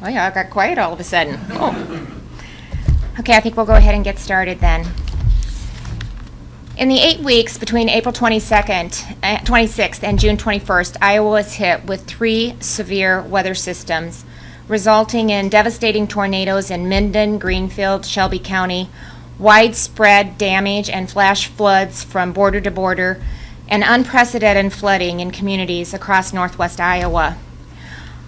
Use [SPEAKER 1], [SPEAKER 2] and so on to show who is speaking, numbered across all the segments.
[SPEAKER 1] Oh yeah, I got quiet all of a sudden. Oh. Okay, I think we'll go ahead and get started then. In the 8 weeks between April 26th and June 21st, Iowa was hit with 3 severe weather systems, resulting in devastating tornadoes in Minden, Greenfield, Shelby County, widespread damage and flash floods from border to border, and unprecedented flooding in communities across northwest Iowa.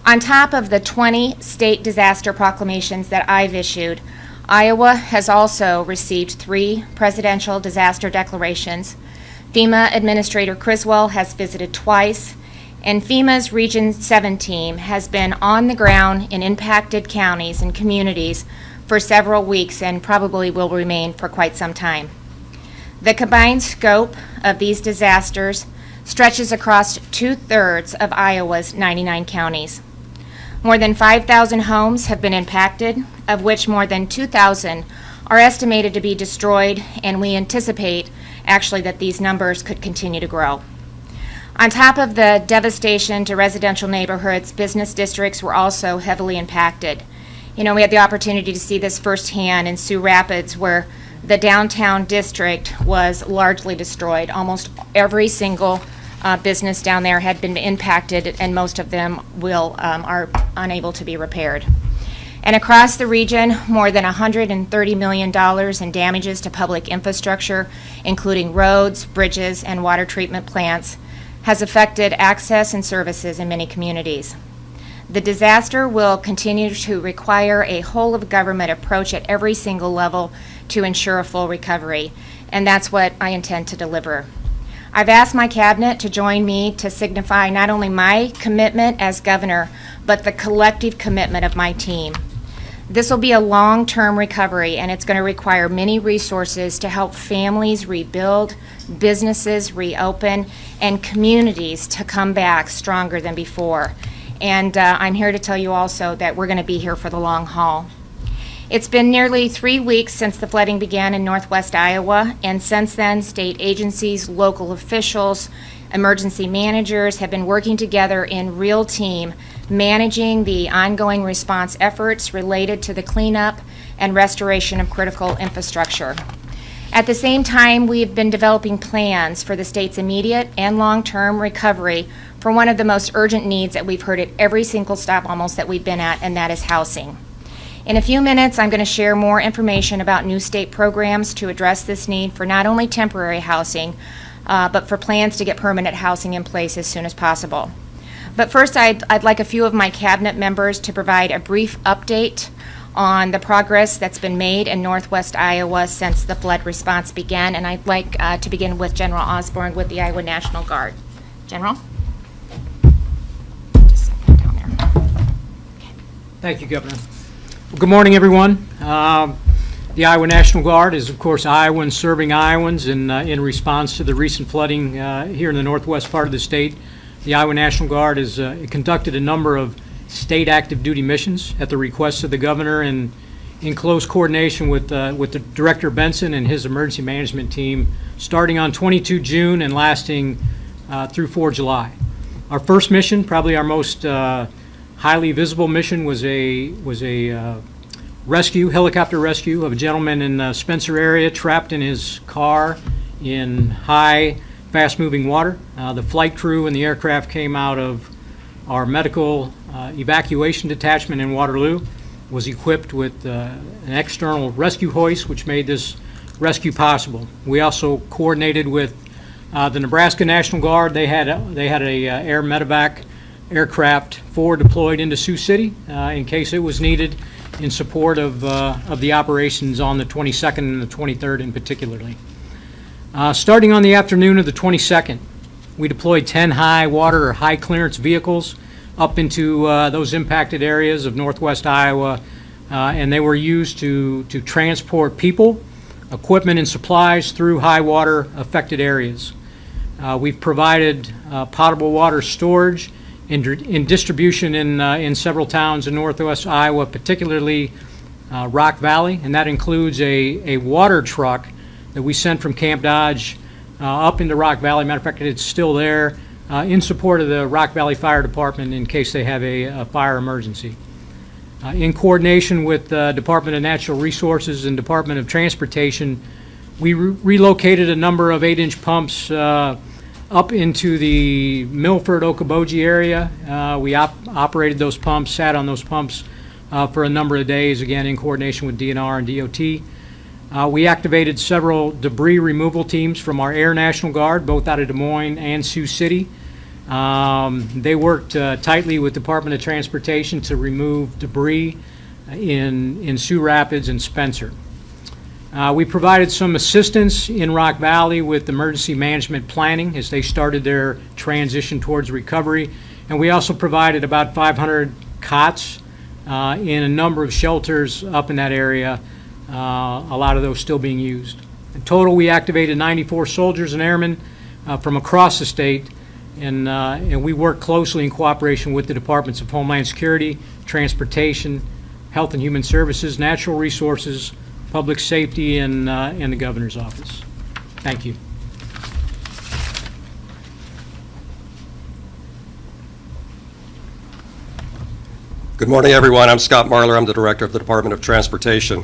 [SPEAKER 1] On top of the 20 state disaster proclamations that I've issued, Iowa has also received 3 presidential disaster declarations. FEMA Administrator Criswell has visited twice, and FEMA's Region 7 team has been on the ground in impacted counties and communities for several weeks and probably will remain for quite some time. The combined scope of these disasters stretches across 2/3 of Iowa's 99 counties. More than 5,000 homes have been impacted, of which more than 2,000 are estimated to be destroyed, and we anticipate actually that these numbers could continue to grow. On top of the devastation to residential neighborhoods, business districts were also heavily impacted. You know, we had the opportunity to see this firsthand in Sioux Rapids, where the downtown district was largely destroyed. Almost every single business down there had been impacted, and most of them are unable to be repaired. And across the region, more than $130 million in damages to public infrastructure, including roads, bridges, and water treatment plants, has affected access and services in many communities. The disaster will continue to require a whole-of-government approach at every single level to ensure a full recovery, and that's what I intend to deliver. I've asked my cabinet to join me to signify not only my commitment as governor, but the collective commitment of my team. This will be a long-term recovery, and it's going to require many resources to help families rebuild, businesses reopen, and communities to come back stronger than before. And I'm here to tell you also that we're going to be here for the long haul. It's been nearly 3 weeks since the flooding began in northwest Iowa, and since then, state agencies, local officials, emergency managers have been working together in real team, managing the ongoing response efforts related to the cleanup and restoration of critical infrastructure. At the same time, we've been developing plans for the state's immediate and long-term recovery for one of the most urgent needs that we've heard at every single stop almost that we've been at, and that is housing. In a few minutes, I'm going to share more information about new state programs to address this need for not only temporary housing, but for plans to get permanent housing in place as soon as possible. But first, I'd like a few of my cabinet members to provide a brief update on the progress that's been made in northwest Iowa since the flood response began, and I'd like to begin with General Osborne with the Iowa National Guard. General? Just set that down there. Okay.
[SPEAKER 2] Thank you, Governor. Well, good morning, everyone. The Iowa National Guard is, of course, Iowans serving Iowans in response to the recent flooding here in the northwest part of the state. The Iowa National Guard has conducted a number of state active duty missions at the request of the governor and in close coordination with the Director Benson and his emergency management team, starting on 22 June and lasting through 4 July. Our first mission, probably our most highly visible mission, was a helicopter rescue of a gentleman in the Spencer area trapped in his car in high, fast-moving water. The flight crew and the aircraft came out of our medical evacuation detachment in Waterloo, was equipped with an external rescue hoist, which made this rescue possible. We also coordinated with the Nebraska National Guard. They had a air medevac aircraft 4 deployed into Sioux City in case it was needed in support of the operations on the 22nd and the 23rd in particularly. Starting on the afternoon of the 22nd, we deployed 10 high water or high clearance vehicles up into those impacted areas of northwest Iowa, and they were used to transport people, equipment, and supplies through high water affected areas. We've provided potable water storage in distribution in several towns in northwest Iowa, particularly Rock Valley, and that includes a water truck that we sent from Camp Dodge up into Rock Valley. Matter of fact, it's still there in support of the Rock Valley Fire Department in case they have a fire emergency. In coordination with the Department of Natural Resources and Department of Transportation, we relocated a number of 8-inch pumps up into the Milford, Okoboji area. We operated those pumps, sat on those pumps for a number of days, again in coordination with DNR and DOT. We activated several debris removal teams from our Air National Guard, both out of Des Moines and Sioux City. They worked tightly with Department of Transportation to remove debris in Sioux Rapids and Spencer. We provided some assistance in Rock Valley with emergency management planning as they started their transition towards recovery. And we also provided about 500 cots in a number of shelters up in that area, a lot of those still being used. In total, we activated 94 soldiers and airmen from across the state, and we work closely in cooperation with the Departments of Homeland Security, Transportation, Health and Human Services, Natural Resources, Public Safety, and the Governor's Office. Thank you.
[SPEAKER 3] Good morning, everyone. I'm Scott Marler. I'm the Director of the Department of Transportation.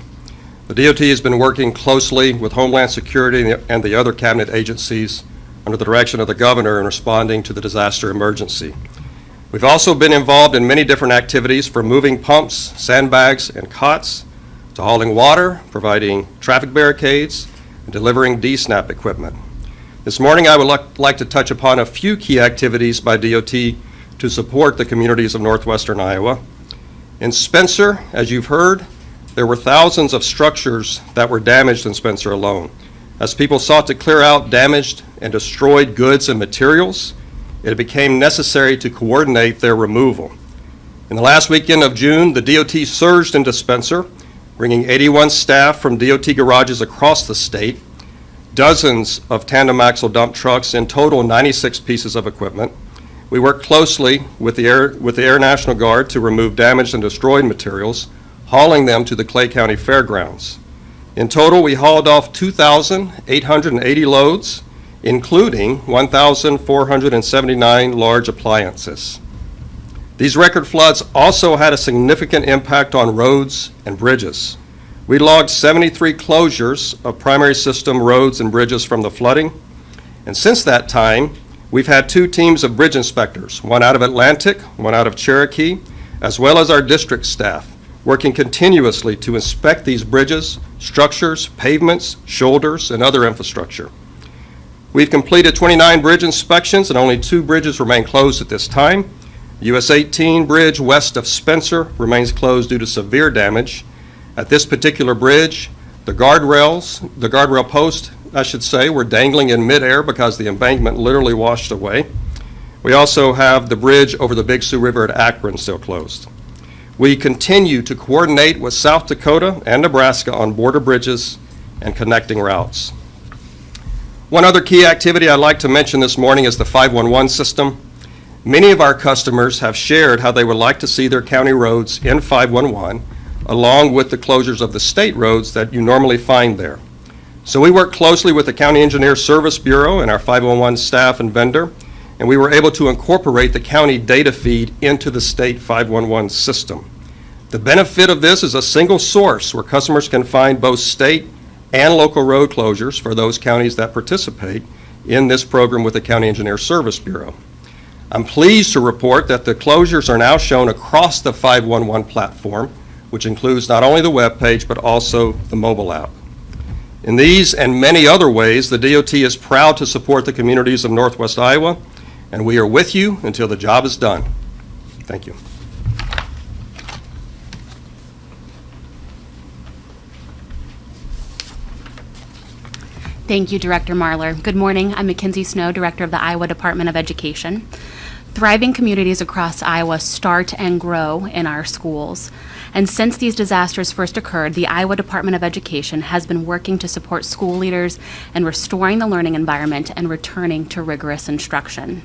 [SPEAKER 3] The DOT has been working closely with Homeland Security and the other cabinet agencies under the direction of the Governor in responding to the disaster emergency. We've also been involved in many different activities, from moving pumps, sandbags, and cots, to hauling water, providing traffic barricades, and delivering DSNAP equipment. This morning, I would like to touch upon a few key activities by DOT to support the communities of northwestern Iowa. In Spencer, as you've heard, there were thousands of structures that were damaged in Spencer alone. As people sought to clear out damaged and destroyed goods and materials, it became necessary to coordinate their removal. In the last weekend of June, the DOT surged into Spencer, bringing 81 staff from DOT garages across the state, dozens of tandem axle dump trucks, in total 96 pieces of equipment. We worked closely with the Air National Guard to remove damaged and destroyed materials, hauling them to the Clay County Fairgrounds. In total, we hauled off 2,880 loads, including 1,479 large appliances. These record floods also had a significant impact on roads and bridges. We logged 73 closures of primary system roads and bridges from the flooding, and since that time, we've had 2 teams of bridge inspectors, one out of Atlantic, one out of Cherokee, as well as our district staff, working continuously to inspect these bridges, structures, pavements, shoulders, and other infrastructure. We've completed 29 bridge inspections, and only 2 bridges remain closed at this time. US 18 bridge west of Spencer remains closed due to severe damage. At this particular bridge, the guardrail posts, were dangling in midair because the embankment literally washed away. We also have the bridge over the Big Sioux River at Akron still closed. We continue to coordinate with South Dakota and Nebraska on border bridges and connecting routes. One other key activity I'd like to mention this morning is the 511 system. Many of our customers have shared how they would like to see their county roads in 511, along with the closures of the state roads that you normally find there. So we work closely with the County Engineer Service Bureau and our 511 staff and vendor, and we were able to incorporate the county data feed into the state 511 system. The benefit of this is a single source where customers can find both state and local road closures for those counties that participate in this program with the County Engineer Service Bureau. I'm pleased to report that the closures are now shown across the 511 platform, which includes not only the web page but also the mobile app. In these and many other ways, the DOT is proud to support the communities of Northwest Iowa, and we are with you until the job is done. Thank you.
[SPEAKER 4] Thank you, Director Marler. Good morning. I'm Mackenzie Snow, Director of the Iowa Department of Education. Thriving communities across Iowa start and grow in our schools. And since these disasters first occurred, the Iowa Department of Education has been working to support school leaders in restoring the learning environment and returning to rigorous instruction.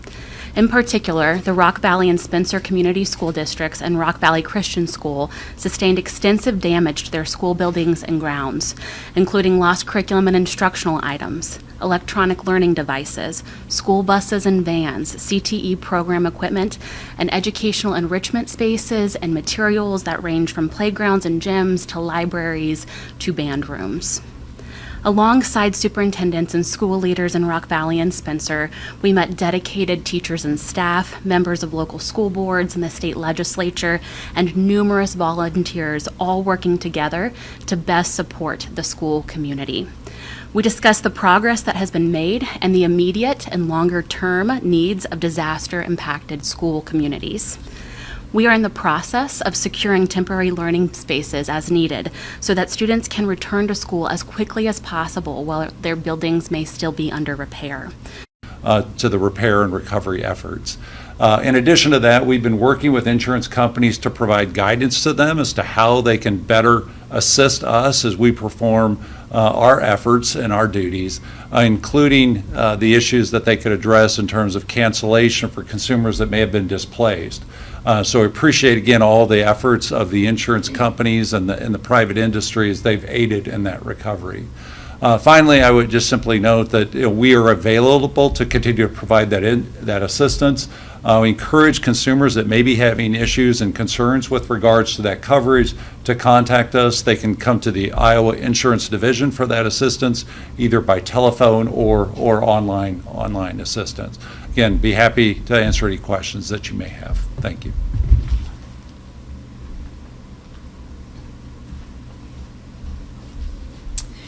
[SPEAKER 4] In particular, the Rock Valley and Spencer Community School Districts and Rock Valley Christian School sustained extensive damage to their school buildings and grounds, including lost curriculum and instructional items, electronic learning devices, school buses and vans, CTE program equipment, and educational enrichment spaces and materials that range from playgrounds and gyms to libraries to band rooms. Alongside superintendents and school leaders in Rock Valley and Spencer, we met dedicated teachers and staff, members of local school boards and the state legislature, and numerous volunteers all working together to best support the school community. We discussed the progress that has been made and the immediate and longer-term needs of disaster-impacted school communities. We are in the process of securing temporary learning spaces as needed so that students can return to school as quickly as possible while their buildings may still be under repair.
[SPEAKER 5] To the repair and recovery efforts. In addition to that, we've been working with insurance companies to provide guidance to them as to how they can better assist us as we perform our efforts and our duties, including the issues that they could address in terms of cancellation for consumers that may have been displaced. So I appreciate, again, all the efforts of the insurance companies and the private industry as they've aided in that recovery. Finally, I would just simply note that we are available to continue to provide that assistance. We encourage consumers that may be having issues and concerns with regards to that coverage to contact us. They can come to the Iowa Insurance Division for that assistance, either by telephone or online assistance. Again, be happy to answer any questions that you may have. Thank you.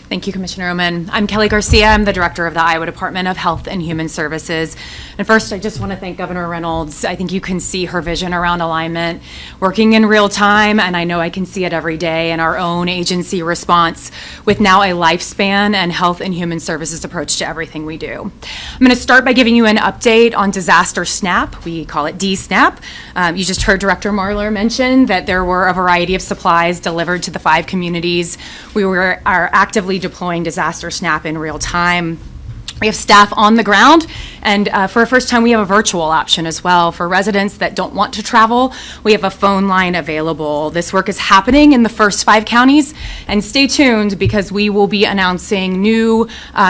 [SPEAKER 6] Thank you, Commissioner Oman. I'm Kelly Garcia. I'm the Director of the Iowa Department of Health and Human Services. And first, I just want to thank Governor Reynolds. I think you can see her vision around alignment, working in real time, and I know I can see it every day in our own agency response with now a lifespan and health and human services approach to everything we do. I'm going to start by giving you an update on Disaster SNAP. We call it DSNAP. You just heard Director Marler mention that there were a variety of supplies delivered to the 5 communities. We are actively deploying Disaster SNAP in real time. We have staff on the ground, and for the first time, we have a virtual option as well. For residents that don't want to travel, we have a phone line available. This work is happening in the first 5 counties, and stay tuned because we will be announcing new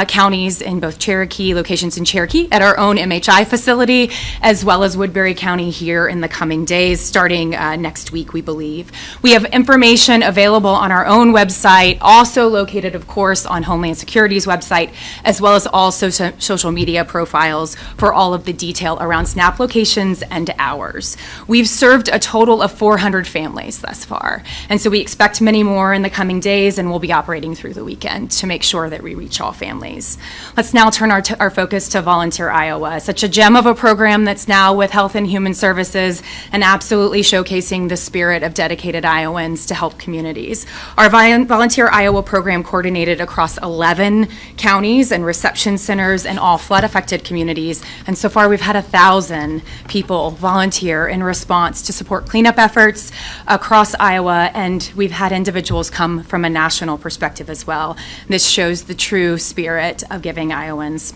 [SPEAKER 6] counties in both Cherokee, locations in Cherokee at our own MHI facility, as well as Woodbury County here in the coming days, starting next week, we believe. We have information available on our own website, also located, of course, on Homeland Security's website, as well as also social media profiles for all of the detail around SNAP locations and hours. We've served a total of 400 families thus far, and so we expect many more in the coming days, and we'll be operating through the weekend to make sure that we reach all families. Let's now turn our focus to Volunteer Iowa, such a gem of a program that's now with Health and Human Services and absolutely showcasing the spirit of dedicated Iowans to help communities. Our Volunteer Iowa program coordinated across 11 counties and reception centers in all flood-affected communities, and so far we've had 1,000 people volunteer in response to support cleanup efforts across Iowa, and we've had individuals come from a national perspective as well. This shows the true spirit of giving Iowans.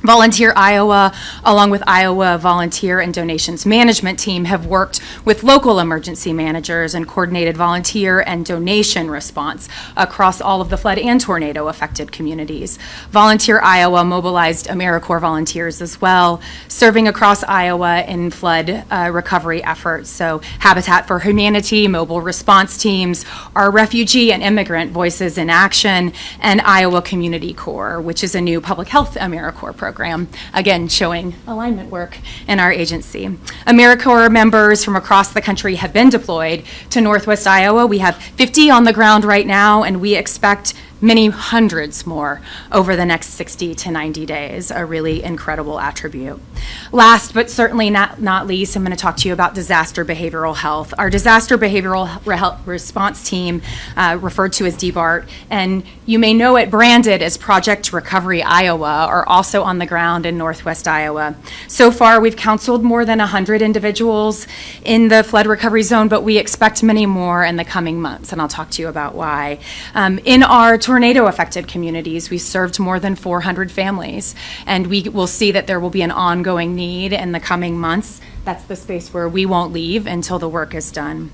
[SPEAKER 6] Volunteer Iowa, along with Iowa Volunteer and Donations Management Team, have worked with local emergency managers and coordinated volunteer and donation response across all of the flood and tornado affected communities. Volunteer Iowa mobilized AmeriCorps volunteers as well, serving across Iowa in flood recovery efforts. So Habitat for Humanity, mobile response teams, our refugee and immigrant voices in action, and Iowa Community Corps, which is a new public health AmeriCorps program. Again, showing alignment work in our agency. AmeriCorps members from across the country have been deployed to Northwest Iowa. We have 50 on the ground right now, and we expect many hundreds more over the next 60 to 90 days, a really incredible attribute. Last, but certainly not least, I'm going to talk to you about disaster behavioral health. Our disaster behavioral health response team, referred to as DBART, and you may know it branded as Project Recovery Iowa, are also on the ground in Northwest Iowa. So far, we've counseled more than 100 individuals in the flood recovery zone, but we expect many more in the coming months, and I'll talk to you about why. In our tornado-affected communities, we served more than 400 families, and we will see that there will be an ongoing need in the coming months. That's the space where we won't leave until the work is done.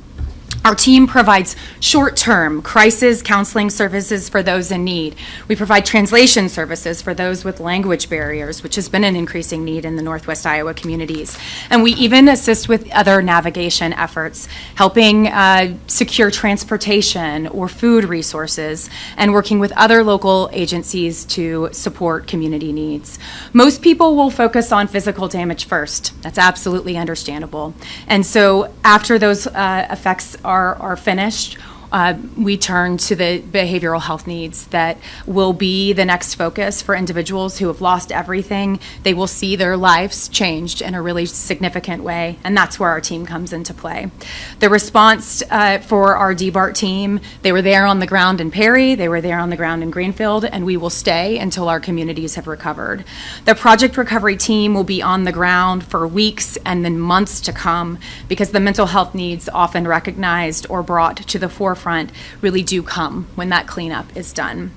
[SPEAKER 6] Our team provides short-term crisis counseling services for those in need. We provide translation services for those with language barriers, which has been an increasing need in the Northwest Iowa communities. And we even assist with other navigation efforts, helping secure transportation or food resources, and working with other local agencies to support community needs. Most people will focus on physical damage first. That's absolutely understandable. And so after those effects are finished, we turn to the behavioral health needs that will be the next focus for individuals who have lost everything. They will see their lives changed in a really significant way, and that's where our team comes into play. The response for our DBART team, they were there on the ground in Perry, they were there on the ground in Greenfield, and we will stay until our communities have recovered. The project recovery team will be on the ground for weeks and then months to come, because the mental health needs often recognized or brought to the forefront really do come when that cleanup is done.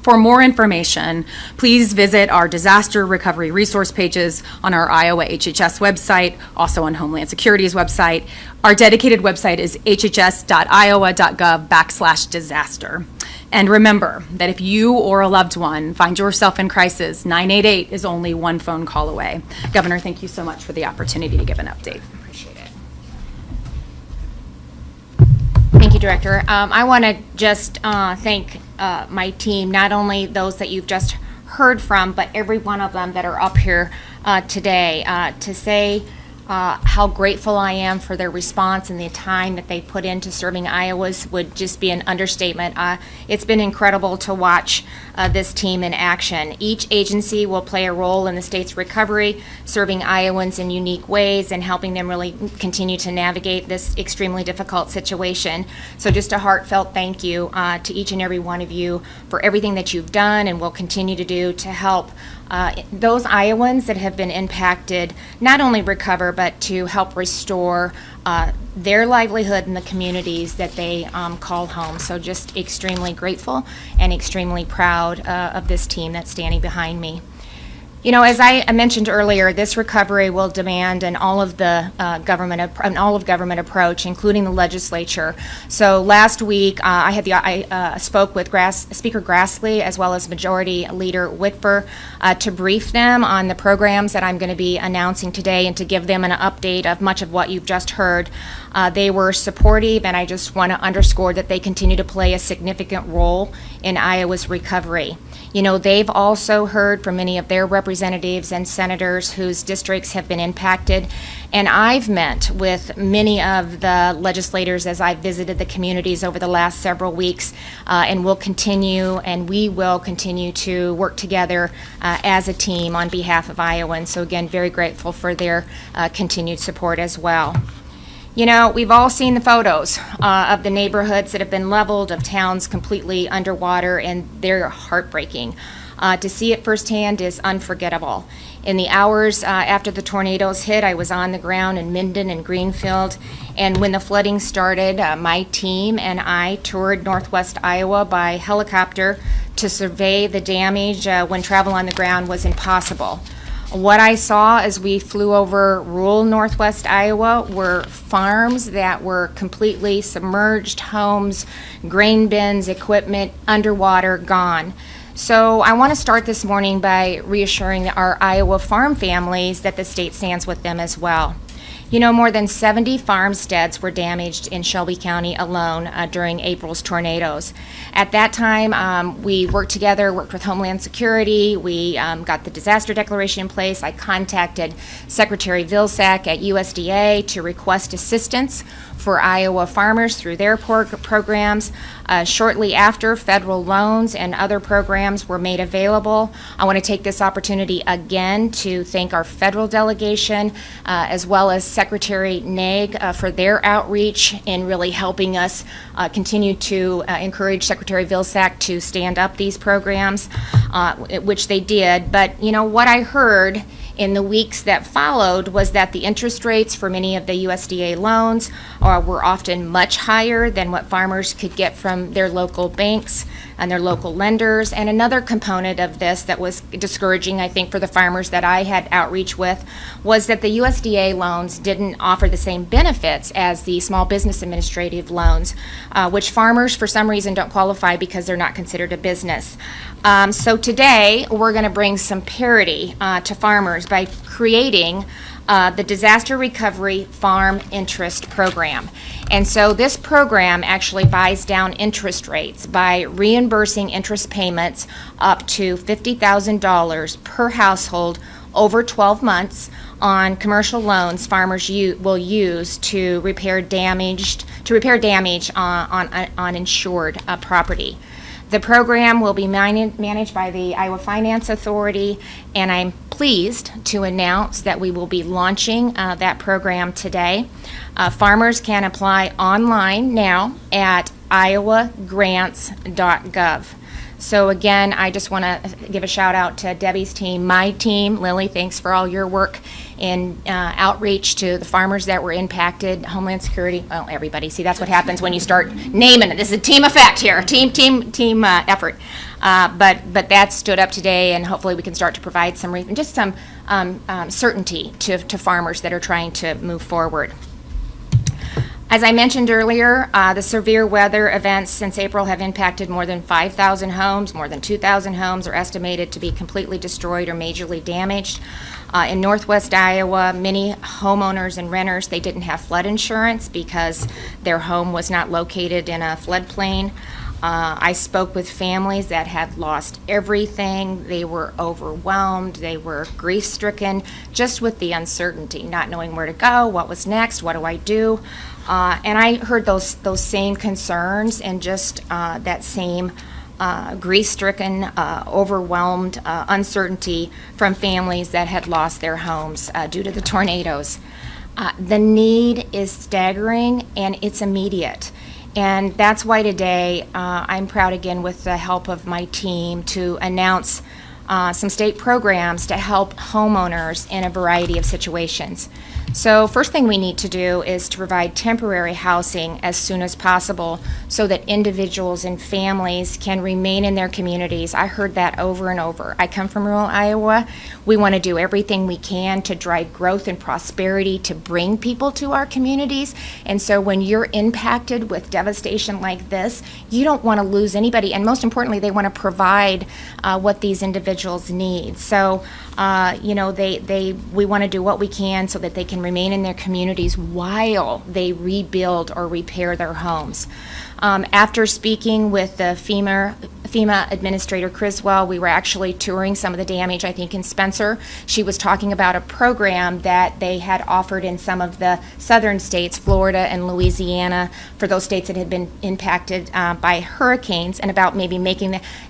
[SPEAKER 6] For more information, please visit our disaster recovery resource pages on our Iowa HHS website, also on Homeland Security's website. Our dedicated website is hhs.iowa.gov/disaster. And remember that if you or a loved one find yourself in crisis, 988 is only one phone call away. Governor, thank you so much for the opportunity to give an update.
[SPEAKER 1] Appreciate it. Thank you, Director. I want to just thank my team, not only those that you've just heard from, but every one of them that are up here today to say how grateful I am for their response and the time that they put into serving Iowas would just be an understatement. It's been incredible to watch this team in action. Each agency will play a role in the state's recovery, serving Iowans in unique ways and helping them really continue to navigate this extremely difficult situation. So just a heartfelt thank you to each and every one of you for everything that you've done and will continue to do to help those Iowans that have been impacted not only recover, but to help restore their livelihood in the communities that they call home. So just extremely grateful and extremely proud of this team that's standing behind me. You know, as I mentioned earlier, this recovery will demand an all of government approach, including the legislature. So last week, I spoke with Speaker Grassley as well as Majority Leader Whitver to brief them on the programs that I'm going to be announcing today and to give them an update of much of what you've just heard. They were supportive, and I just want to underscore that they continue to play a significant role in Iowa's recovery. You know, they've also heard from many of their representatives and senators whose districts have been impacted, and I've met with many of the legislators as I've visited the communities over the last several weeks, and we will continue to work together as a team on behalf of Iowans. So again, very grateful for their continued support as well. You know, we've all seen the photos of the neighborhoods that have been leveled, of towns completely underwater, and they're heartbreaking. To see it firsthand is unforgettable. In the hours after the tornadoes hit, I was on the ground in Minden and Greenfield, and when the flooding started, my team and I toured northwest Iowa by helicopter to survey the damage when travel on the ground was impossible. What I saw as we flew over rural northwest Iowa were farms that were completely submerged, homes, grain bins, equipment, underwater, gone. So I want to start this morning by reassuring our Iowa farm families that the state stands with them as well. You know, more than 70 farmsteads were damaged in Shelby County alone during April's tornadoes. At that time, we worked with Homeland Security. We got the disaster declaration in place. I contacted Secretary Vilsack at USDA to request assistance for Iowa farmers through their programs. Shortly after, federal loans and other programs were made available. I want to take this opportunity again to thank our federal delegation as well as Secretary Naig for their outreach in really helping us continue to encourage Secretary Vilsack to stand up these programs, which they did. But you know, what I heard in the weeks that followed was that the interest rates for many of the USDA loans were often much higher than what farmers could get from their local banks. and their local lenders. And another component of this that was discouraging, I think, for the farmers that I had outreach with was that the USDA loans didn't offer the same benefits as the Small Business Administrative loans, which farmers, for some reason, don't qualify because they're not considered a business. So today, we're going to bring some parity to farmers by creating the Disaster Recovery Farm Interest Program. And so this program actually buys down interest rates by reimbursing interest payments up to $50,000 per household over 12 months on commercial loans farmers will use to repair damage on insured property. The program will be managed by the Iowa Finance Authority, and I'm pleased to announce that we will be launching that program today. Farmers can apply online now at iowagrants.gov. So again, I just want to give a shout out to Debbie's team, my team. Lily, thanks for all your work in outreach to the farmers that were impacted, Homeland Security, well, everybody. See, that's what happens when you start naming it. This is a team effect here, team effort. But that stood up today, and hopefully we can start to provide some certainty to farmers that are trying to move forward. As I mentioned earlier, the severe weather events since April have impacted more than 5,000 homes. More than 2,000 homes are estimated to be completely destroyed or majorly damaged. In northwest Iowa, many homeowners and renters, they didn't have flood insurance because their home was not located in a floodplain. I spoke with families that had lost everything. They were overwhelmed. They were grief-stricken just with the uncertainty, not knowing where to go, what was next, what do I do? And I heard those same concerns and just that same grief-stricken, overwhelmed uncertainty from families that had lost their homes due to the tornadoes. The need is staggering, and it's immediate. And that's why today I'm proud again with the help of my team to announce some state programs to help homeowners in a variety of situations. So first thing we need to do is to provide temporary housing as soon as possible so that individuals and families can remain in their communities. I heard that over and over. I come from rural Iowa. We want to do everything we can to drive growth and prosperity to bring people to our communities. And so when you're impacted with devastation like this, you don't want to lose anybody. And most importantly, they want to provide what these individuals need. So, we want to do what we can so that they can remain in their communities while they rebuild or repair their homes. After speaking with the FEMA Administrator Criswell, we were actually touring some of the damage, I think, in Spencer. She was talking about a program that they had offered in some of the southern states, Florida and Louisiana, for those states that had been impacted by hurricanes, and about maybe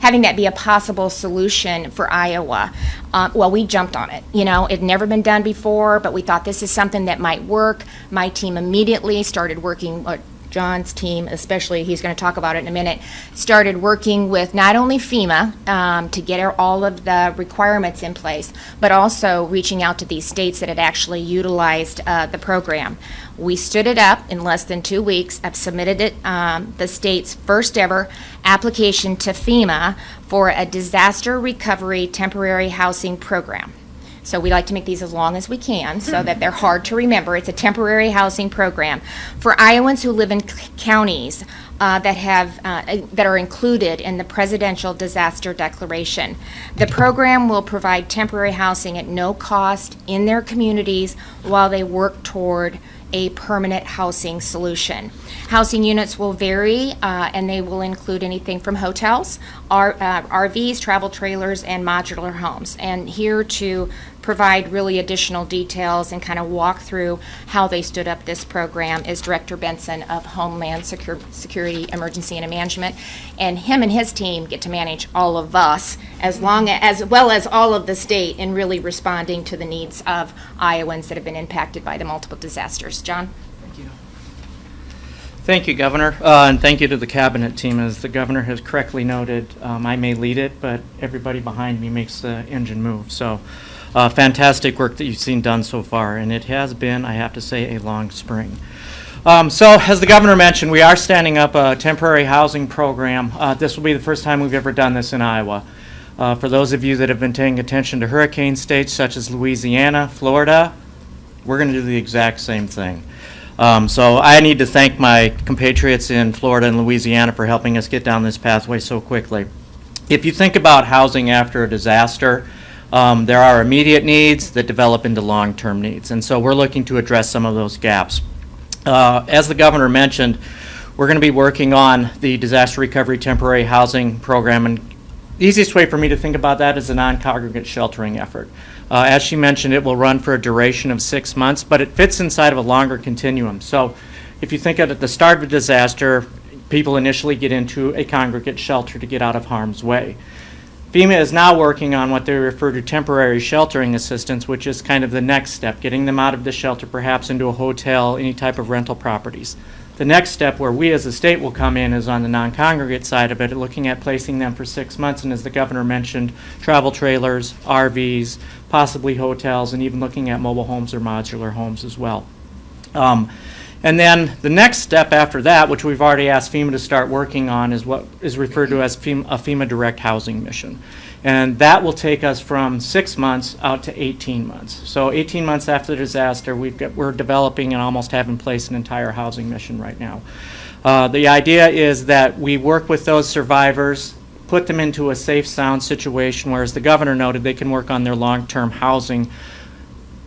[SPEAKER 1] having that be a possible solution for Iowa. Well, we jumped on it. It had never been done before, but we thought this is something that might work. My team immediately started working, John's team especially, he's going to talk about it in a minute, started working with not only FEMA to get all of the requirements in place, but also reaching out to these states that had actually utilized the program. We stood it up in less than 2 weeks. I've submitted it, the state's first ever application to FEMA for a disaster recovery temporary housing program. So we like to make these as long as we can so that they're hard to remember. It's a temporary housing program for Iowans who live in counties that are included in the Presidential Disaster Declaration. The program will provide temporary housing at no cost in their communities while they work toward a permanent housing solution. Housing units will vary, and they will include anything from hotels, RVs, travel trailers, and modular homes. And here to provide really additional details and kind of walk through how they stood up this program is Director Benson of Homeland Security, Emergency and Management. And him and his team get to manage all of us as well as all of the state in really responding to the needs of Iowans that have been impacted by the multiple disasters. John?
[SPEAKER 7] Thank you, Governor, and thank you to the Cabinet team. As the Governor has correctly noted, I may lead it, but everybody behind me makes the engine move. So Fantastic work that you've seen done so far, and it has been, I have to say, a long spring. So, as the governor mentioned, we are standing up a temporary housing program. This will be the first time we've ever done this in Iowa. For those of you that have been paying attention to hurricane states such as Louisiana, Florida, we're going to do the exact same thing. So I need to thank my compatriots in Florida and Louisiana for helping us get down this pathway so quickly. If you think about housing after a disaster, there are immediate needs that develop into long-term needs, and so we're looking to address some of those gaps. As the governor mentioned, we're going to be working on the disaster recovery temporary housing program, and the easiest way for me to think about that is a non-congregate sheltering effort. As she mentioned, it will run for a duration of 6 months, but it fits inside of a longer continuum. So if you think at the start of a disaster, people initially get into a congregate shelter to get out of harm's way. FEMA is now working on what they refer to temporary sheltering assistance, which is kind of the next step, getting them out of the shelter, perhaps into a hotel, any type of rental properties. The next step where we as a state will come in is on the non-congregate side of it, looking at placing them for 6 months, and as the governor mentioned, travel trailers, RVs, possibly hotels, and even looking at mobile homes or modular homes as well. And then the next step after that, which we've already asked FEMA to start working on, is what is referred to as a FEMA direct housing mission. And that will take us from 6 months out to 18 months. So 18 months after the disaster, we're developing and almost have in place an entire housing mission right now. The idea is that we work with those survivors, put them into a safe, sound situation where, as the governor noted, they can work on their long-term housing.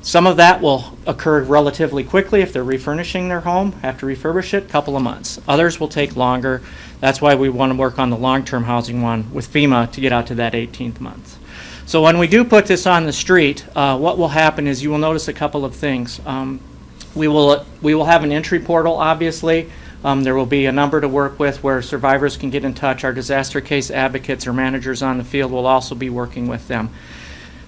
[SPEAKER 7] Some of that will occur relatively quickly if they're refurnishing their home, have to refurbish it, a couple of months. Others will take longer. That's why we want to work on the long-term housing one with FEMA to get out to that 18th month. So when we do put this on the street, what will happen is you will notice a couple of things. We will have an entry portal, obviously. There will be a number to work with where survivors can get in touch. Our disaster case advocates or managers on the field will also be working with them.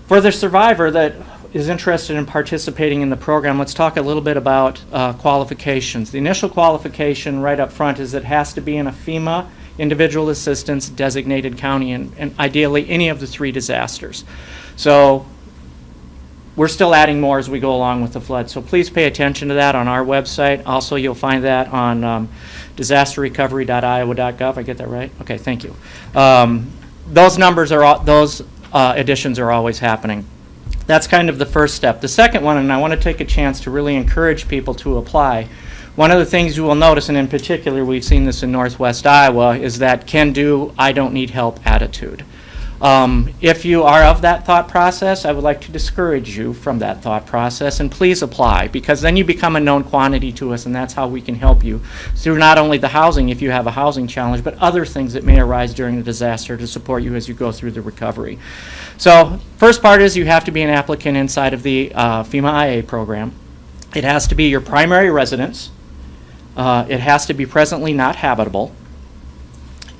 [SPEAKER 7] For the survivor that is interested in participating in the program, let's talk a little bit about qualifications. The initial qualification right up front is it has to be in a FEMA individual assistance designated county and ideally any of the 3 disasters. So we're still adding more as we go along with the flood. So please pay attention to that on our website. Also, you'll find that on disasterrecovery.iowa.gov. I get that right? Okay, thank you. Those numbers are those additions are always happening. That's kind of the first step. The second one, and I want to take a chance to really encourage people to apply. One of the things you will notice, and in particular we've seen this in Northwest Iowa, is that can do, I don't need help attitude. If you are of that thought process, I would like to discourage you from that thought process, and please apply, because then you become a known quantity to us, and that's how we can help you through not only the housing, if you have a housing challenge, but other things that may arise during the disaster to support you as you go through the recovery. So first part is you have to be an applicant inside of the FEMA IA program. It has to be your primary residence. It has to be presently not habitable.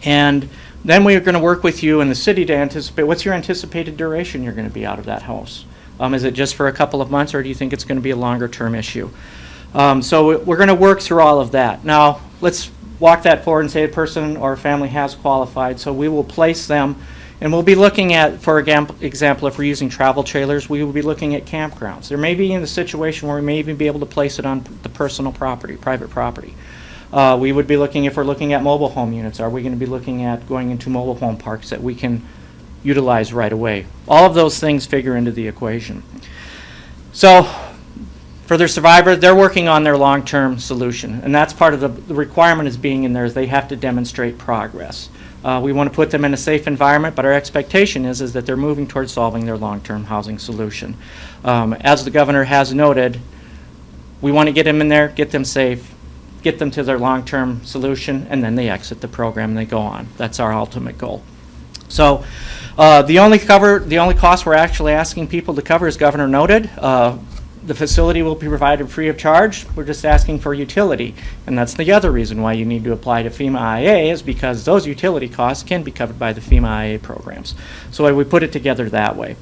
[SPEAKER 7] And then we're going to work with you in the city to anticipate what's your anticipated duration you're going to be out of that house. Is it just for a couple of months, or do you think it's going to be a longer term issue? So we're going to work through all of that. Now let's walk that forward and say a person or a family has qualified. So we will place them, and we'll be looking at, for example, if we're using travel trailers, we will be looking at campgrounds. There may be in the situation where we may even be able to place it on the personal property, private property. We would be looking, if we're looking at mobile home units, are we going to be looking at going into mobile home parks that we can utilize right away? All of those things figure into the equation. So for their survivor, they're working on their long-term solution, and that's part of the requirement is being in there is they have to demonstrate progress. We want to put them in a safe environment, but our expectation is that they're moving towards solving their long-term housing solution. As the governor has noted, we want to get them in there, get them safe, get them to their long-term solution, and then they exit the program and they go on. That's our ultimate goal. So the only cost we're actually asking people to cover, as Governor noted, the facility will be provided free of charge. We're just asking for utility, and that's the other reason why you need to apply to FEMA IA is because those utility costs can be covered by the FEMA IA programs. So we put it together that way.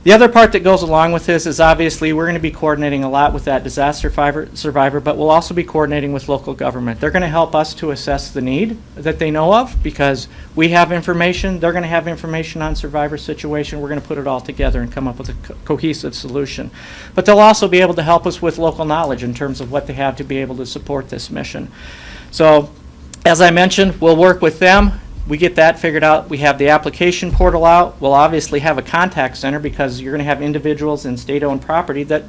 [SPEAKER 7] The other part that goes along with this is obviously we're going to be coordinating a lot with that disaster survivor, but we'll also be coordinating with local government. They're going to help us to assess the need that they know of because we have information. They're going to have information on survivor situation. We're going to put it all together and come up with a cohesive solution. But they'll also be able to help us with local knowledge in terms of what they have to be able to support this mission. So, as I mentioned, we'll work with them. We get that figured out. We have the application portal out. We'll obviously have a contact center because you're going to have individuals in state-owned property that,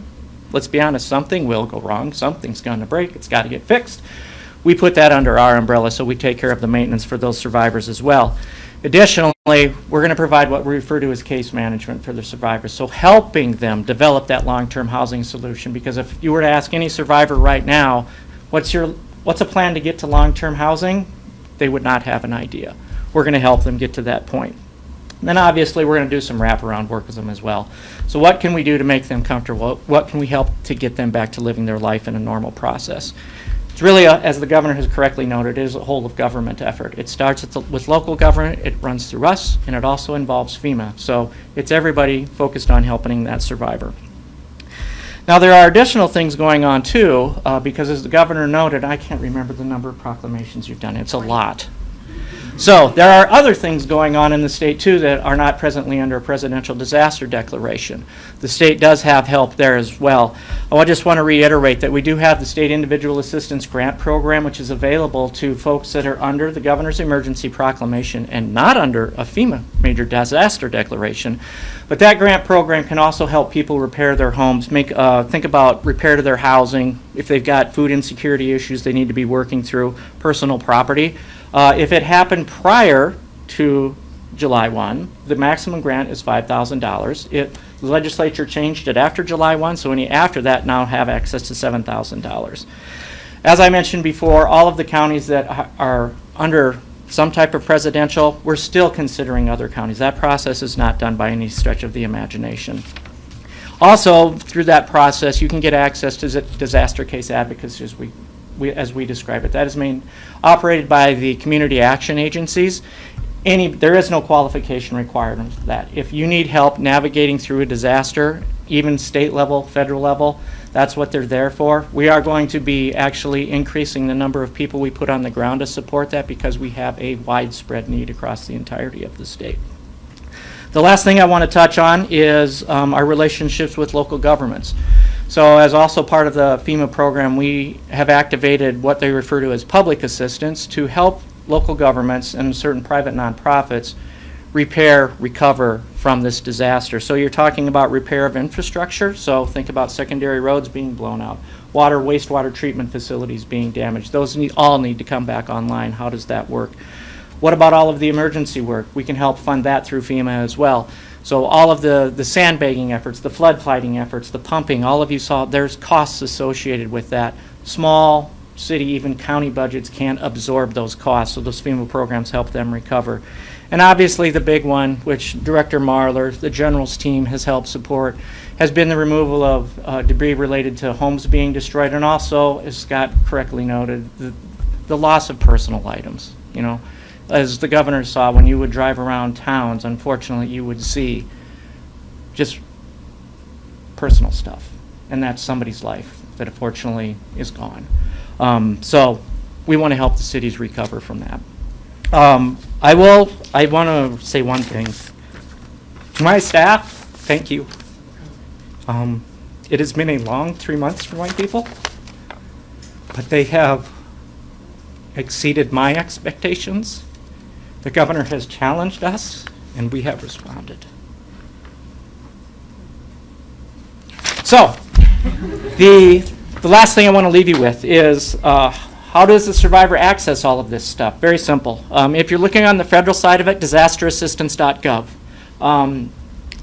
[SPEAKER 7] let's be honest, something will go wrong. Something's going to break. It's got to get fixed. We put that under our umbrella, so we take care of the maintenance for those survivors as well. Additionally, we're going to provide what we refer to as case management for the survivors, so helping them develop that long-term housing solution. Because if you were to ask any survivor right now, what's a plan to get to long-term housing? They would not have an idea. We're going to help them get to that point. And then obviously we're going to do some wraparound work with them as well. So what can we do to make them comfortable? What can we help to get them back to living their life in a normal process? It's really, as the governor has correctly noted, it is a whole of government effort. It starts with local government, it runs through us, and it also involves FEMA. So it's everybody focused on helping that survivor. Now, there are additional things going on, too, because as the governor noted, I can't remember the number of proclamations you've done. It's a lot. So there are other things going on in the state, too, that are not presently under a presidential disaster declaration. The state does have help there as well. I just want to reiterate that we do have the State Individual Assistance Grant Program, which is available to folks that are under the governor's emergency proclamation and not under a FEMA major disaster declaration. But that grant program can also help people repair their homes, think about repair to their housing, if they've got food insecurity issues they need to be working through, personal property. If it happened prior to July 1, the maximum grant is $5,000. The legislature changed it after July 1, so any after that now have access to $7,000. As I mentioned before, all of the counties that are under some type of presidential, we're still considering other counties. That process is not done by any stretch of the imagination. Also, through that process, you can get access to disaster case advocacy, as we describe it. That is operated by the community action agencies. There is no qualification requirement for that. If you need help navigating through a disaster, even state level, federal level, that's what they're there for. We are going to be actually increasing the number of people we put on the ground to support that because we have a widespread need across the entirety of the state. The last thing I want to touch on is our relationships with local governments. So as also part of the FEMA program, we have activated what they refer to as public assistance to help local governments and certain private nonprofits repair, recover from this disaster. So you're talking about repair of infrastructure, so think about secondary roads being blown out, water, wastewater treatment facilities being damaged. Those all need to come back online. How does that work? What about all of the emergency work? We can help fund that through FEMA as well. So all of the sandbagging efforts, the flood fighting efforts, the pumping, all of you saw, there's costs associated with that. Small city, even county budgets can't absorb those costs, so those FEMA programs help them recover. And obviously the big one, which Director Marler, the General's team has helped support, has been the removal of debris related to homes being destroyed, and also, as Scott correctly noted, the loss of personal items. You know, as the governor saw, when you would drive around towns, unfortunately you would see just personal stuff, and that's somebody's life that unfortunately is gone. So we want to help the cities recover from that. I want to say one thing. To my staff, thank you. It has been a long 3 months for my people, but they have exceeded my expectations. The governor has challenged us, and we have responded. So, the last thing I want to leave you with is how does the survivor access all of this stuff? Very simple. If you're looking on the federal side of it, disasterassistance.gov.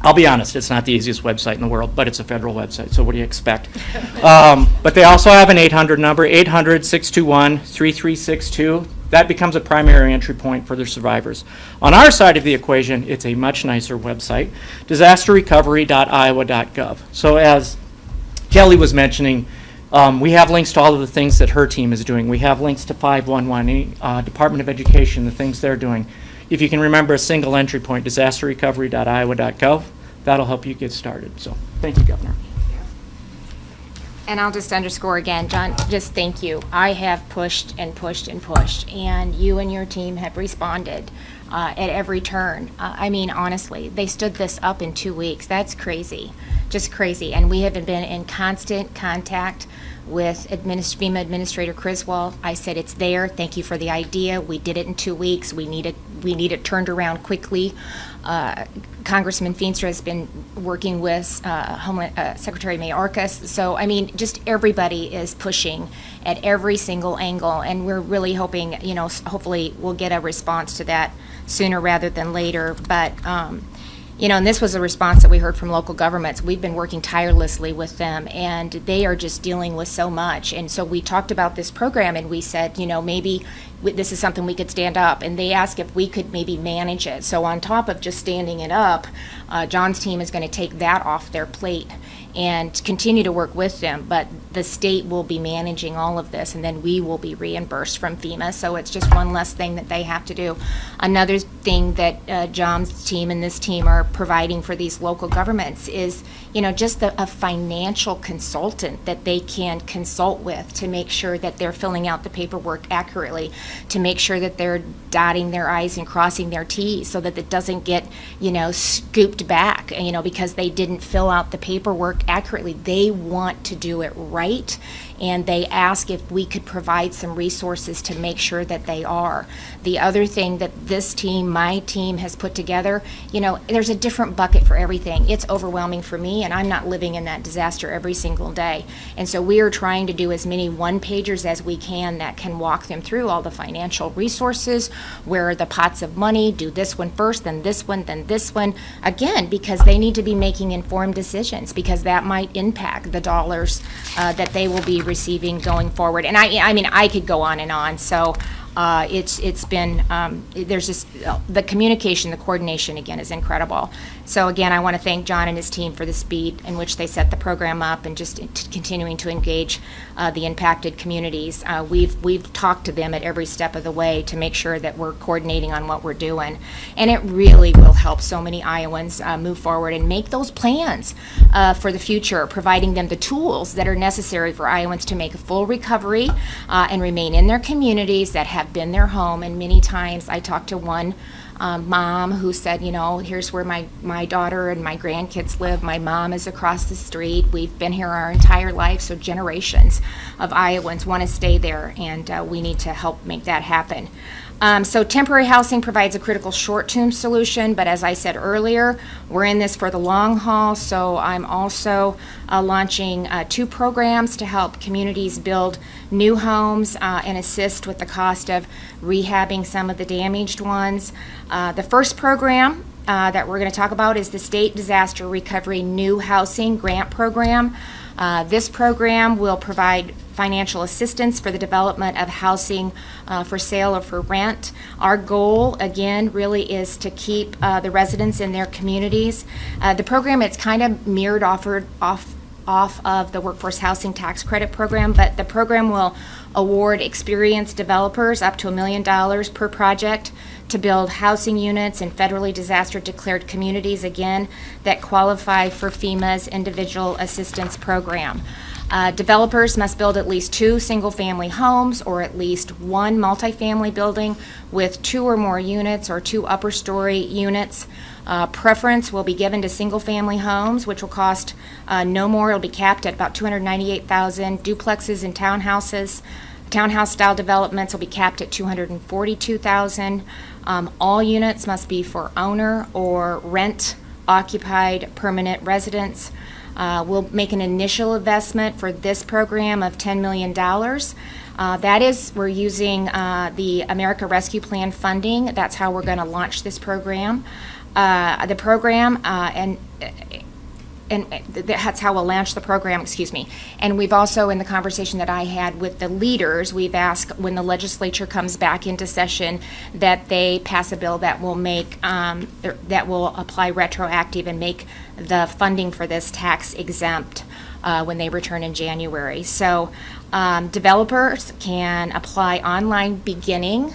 [SPEAKER 7] I'll be honest, it's not the easiest website in the world, but it's a federal website, so what do you expect? But they also have an 800 number, 800-621-3362. That becomes a primary entry point for their survivors. On our side of the equation, it's a much nicer website, disasterrecovery.iowa.gov. So as Kelly was mentioning, we have links to all of the things that her team is doing. We have links to 511, Department of Education, the things they're doing. If you can remember a single entry point, disasterrecovery.iowa.gov, that'll help you get started. So, thank you, Governor.
[SPEAKER 1] And I'll just underscore again, John, just thank you. I have pushed and pushed and pushed, and you and your team have responded at every turn. I mean, honestly, they stood this up in 2 weeks. That's crazy, just crazy. And we have been in constant contact with FEMA Administrator Criswell. I said, it's there. Thank you for the idea. We did it in 2 weeks. We need it turned around quickly. Congressman Feenstra has been working with Secretary Mayorkas. So, I mean, just everybody is pushing at every single angle, and we're really hoping, hopefully we'll get a response to that sooner rather than later. But, and this was a response that we heard from local governments. We've been working tirelessly with them, and they are just dealing with so much. And so we talked about this program, and we said, maybe this is something we could stand up. And they asked if we could maybe manage it. So on top of just standing it up, John's team is going to take that off their plate and continue to work with them. But the state will be managing all of this, and then we will be reimbursed from FEMA. So it's just one less thing that they have to do. Another thing that John's team and this team are providing for these local governments is, just a financial consultant that they can consult with to make sure that they're filling out the paperwork accurately, to make sure that they're dotting their I's and crossing their T's so that it doesn't get, scooped back, because they didn't fill out the paperwork accurately. They want to do it right, and they ask if we could provide some resources to make sure that they are. The other thing that this team, my team, has put together, there's a different bucket for everything. It's overwhelming for me, and I'm not living in that disaster every single day. And so we are trying to do as many one-pagers as we can that can walk them through all the financial resources, where are the pots of money, do this one first, then this one, again, because they need to be making informed decisions, because that might impact the dollars that they will be receiving going forward. And I mean, I could go on and on. So it's been, there's just, the communication, the coordination, again, is incredible. So again, I want to thank John and his team for the speed in which they set the program up, and just continuing to engage the impacted communities. We've talked to them at every step of the way to make sure that we're coordinating on what we're doing. And it really will help so many Iowans move forward and make those plans for the future, providing them the tools that are necessary for Iowans to make a full recovery and remain in their communities that have been their home. And many times I talked to one mom who said, here's where my daughter and my grandkids live. My mom is across the street. We've been here our entire life, so generations of Iowans want to stay there, and we need to help make that happen. So temporary housing provides a critical short-term solution, but as I said earlier, we're in this for the long haul. So I'm also launching 2 programs to help communities build new homes and assist with the cost of rehabbing some of the damaged ones. The first program that we're going to talk about is the State Disaster Recovery New Housing Grant Program. This program will provide financial assistance for the development of housing for sale or for rent. Our goal, again, really is to keep the residents in their communities. The program, it's kind of mirrored off of the Workforce Housing Tax Credit Program, but the program will award experienced developers up to $1 million per project to build housing units in federally disaster declared communities, again, that qualify for FEMA's Individual Assistance Program. Developers must build at least 2 single-family homes or at least 1 multifamily building with 2 or more units or 2 upper-story units. Preference will be given to single-family homes, which will cost no more. It'll be capped at about $298,000. Duplexes and townhouses, townhouse-style developments will be capped at $242,000. All units must be for owner or rent-occupied permanent residents. We'll make an initial investment for this program of $10 million. That is, we're using the America Rescue Plan funding. That's how we're going to launch this program. The program, and that's how we'll launch the program, excuse me. And we've also, in the conversation that I had with the leaders, we've asked when the legislature comes back into session that they pass a bill that will make, that will apply retroactive and make the funding for this tax exempt when they return in January. So developers can apply online beginning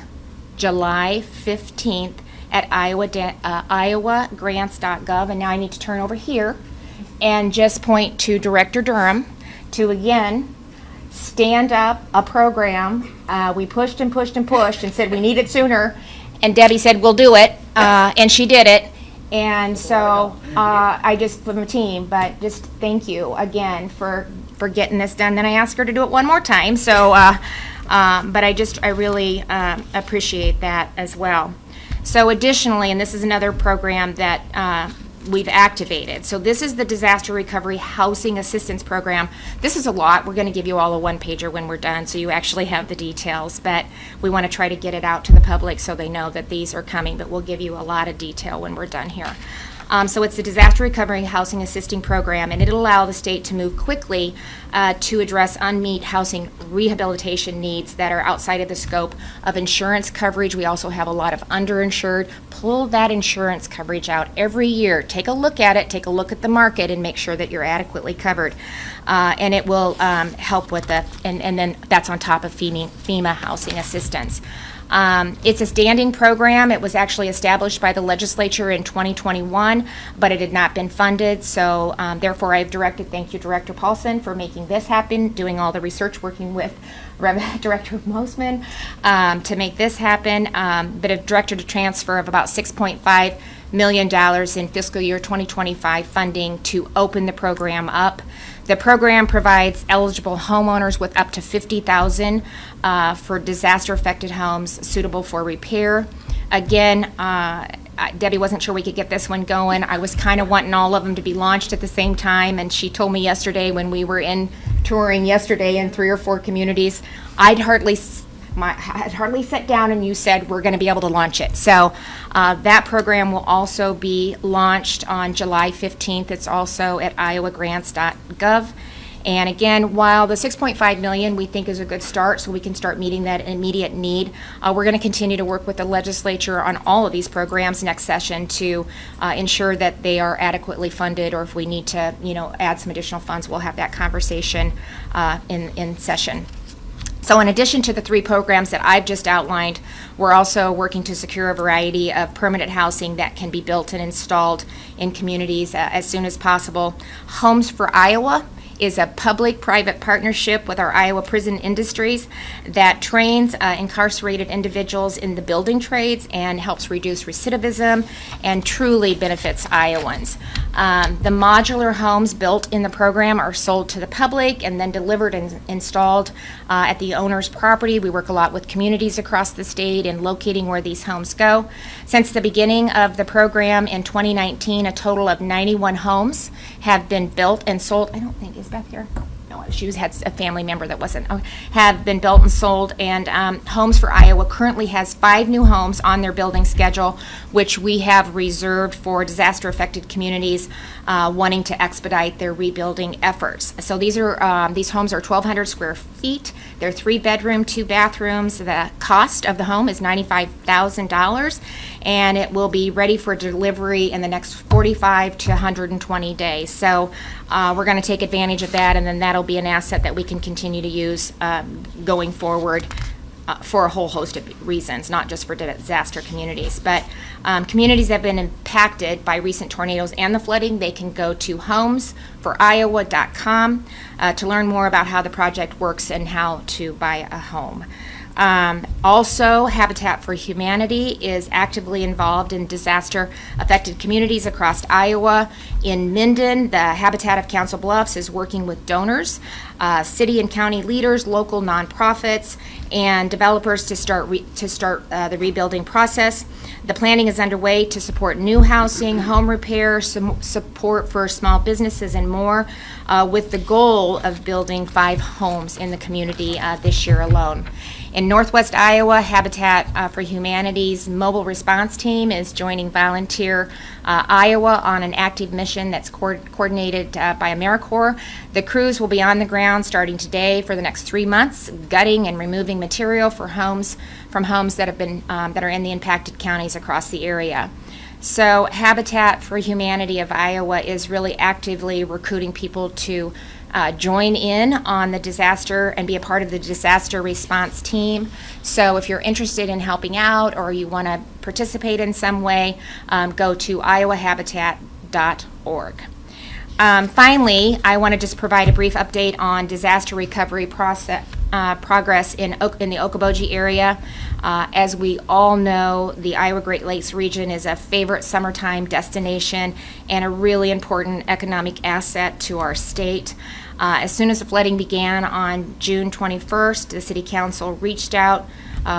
[SPEAKER 1] July 15th at iowogrants.gov. And now I need to turn over here and just point to Director Durham to again stand up a program. We pushed and pushed and pushed and said we need it sooner, and Debbie said we'll do it, and she did it. And so I just, from the team, but just thank you again for getting this done. Then I asked her to do it one more time. So, but I really appreciate that as well. So additionally, and this is another program that we've activated. So this is the Disaster Recovery Housing Assistance Program. This is a lot. We're going to give you all a one-pager when we're done, so you actually have the details. But we want to try to get it out to the public so they know that these are coming. But we'll give you a lot of detail when we're done here. So it's the Disaster Recovery Housing Assisting Program, and it'll allow the state to move quickly to address unmet housing rehabilitation needs that are outside of the scope of insurance coverage. We also have a lot of underinsured. Pull that insurance coverage out every year. Take a look at it, take a look at the market, and make sure that you're adequately covered. And it will help with the, and then that's on top of FEMA housing assistance. It's a standing program. It was actually established by the legislature in 2021, but it had not been funded. So therefore, I've directed, thank you, Director Paulson, for making this happen, doing all the research, working with Director Mosman to make this happen. But I've directed a transfer of about $6.5 million in fiscal year 2025 funding to open the program up. The program provides eligible homeowners with up to $50,000 for disaster-affected homes suitable for repair. Again, Debbie wasn't sure we could get this one going. I was kind of wanting all of them to be launched at the same time, and she told me yesterday when we were in touring yesterday in 3 or 4 communities, I'd hardly sat down and you said we're going to be able to launch it. So that program will also be launched on July 15th. It's also at iowogrants.gov. And again, while the $6.5 million we think is a good start, so we can start meeting that immediate need, we're going to continue to work with the legislature on all of these programs next session to ensure that they are adequately funded, or if we need to, add some additional funds, we'll have that conversation in session. So in addition to the 3 programs that I've just outlined, we're also working to secure a variety of permanent housing that can be built and installed in communities as soon as possible. Homes for Iowa is a public-private partnership with our Iowa Prison Industries that trains incarcerated individuals in the building trades and helps reduce recidivism and truly benefits Iowans. The modular homes built in the program are sold to the public and then delivered and installed at the owner's property. We work a lot with communities across the state in locating where these homes go. Since the beginning of the program in 2019, a total of 91 homes have been built and sold. I don't think, is Beth here? No, she had a family member that wasn't. Have been built and sold, and Homes for Iowa currently has 5 new homes on their building schedule, which we have reserved for disaster-affected communities wanting to expedite their rebuilding efforts. So these homes are 1,200 square feet. They're 3-bedroom, 2 bathrooms. The cost of the home is $95,000, and it will be ready for delivery in the next 45 to 120 days. So we're going to take advantage of that, and then that'll be an asset that we can continue to use going forward for a whole host of reasons, not just for disaster communities. But communities that have been impacted by recent tornadoes and the flooding, they can go to homesforiowa.com to learn more about how the project works and how to buy a home. Also, Habitat for Humanity is actively involved in disaster-affected communities across Iowa. In Minden, the Habitat of Council Bluffs is working with donors, city and county leaders, local nonprofits, and developers to start the rebuilding process. The planning is underway to support new housing, home repair, support for small businesses, and more, with the goal of building 5 homes in the community this year alone. In Northwest Iowa, Habitat for Humanity's mobile response team is joining Volunteer Iowa on an active mission that's coordinated by AmeriCorps. The crews will be on the ground starting today for the next 3 months, gutting and removing material from homes that have been that are in the impacted counties across the area. So Habitat for Humanity of Iowa is really actively recruiting people to join in on the disaster and be a part of the disaster response team. So if you're interested in helping out or you want to participate in some way, go to iowahabitat.org. Finally, I want to just provide a brief update on disaster recovery progress in the Okoboji area. As we all know, the Iowa Great Lakes region is a favorite summertime destination and a really important economic asset to our state. As soon as the flooding began on June 21st, the City Council reached out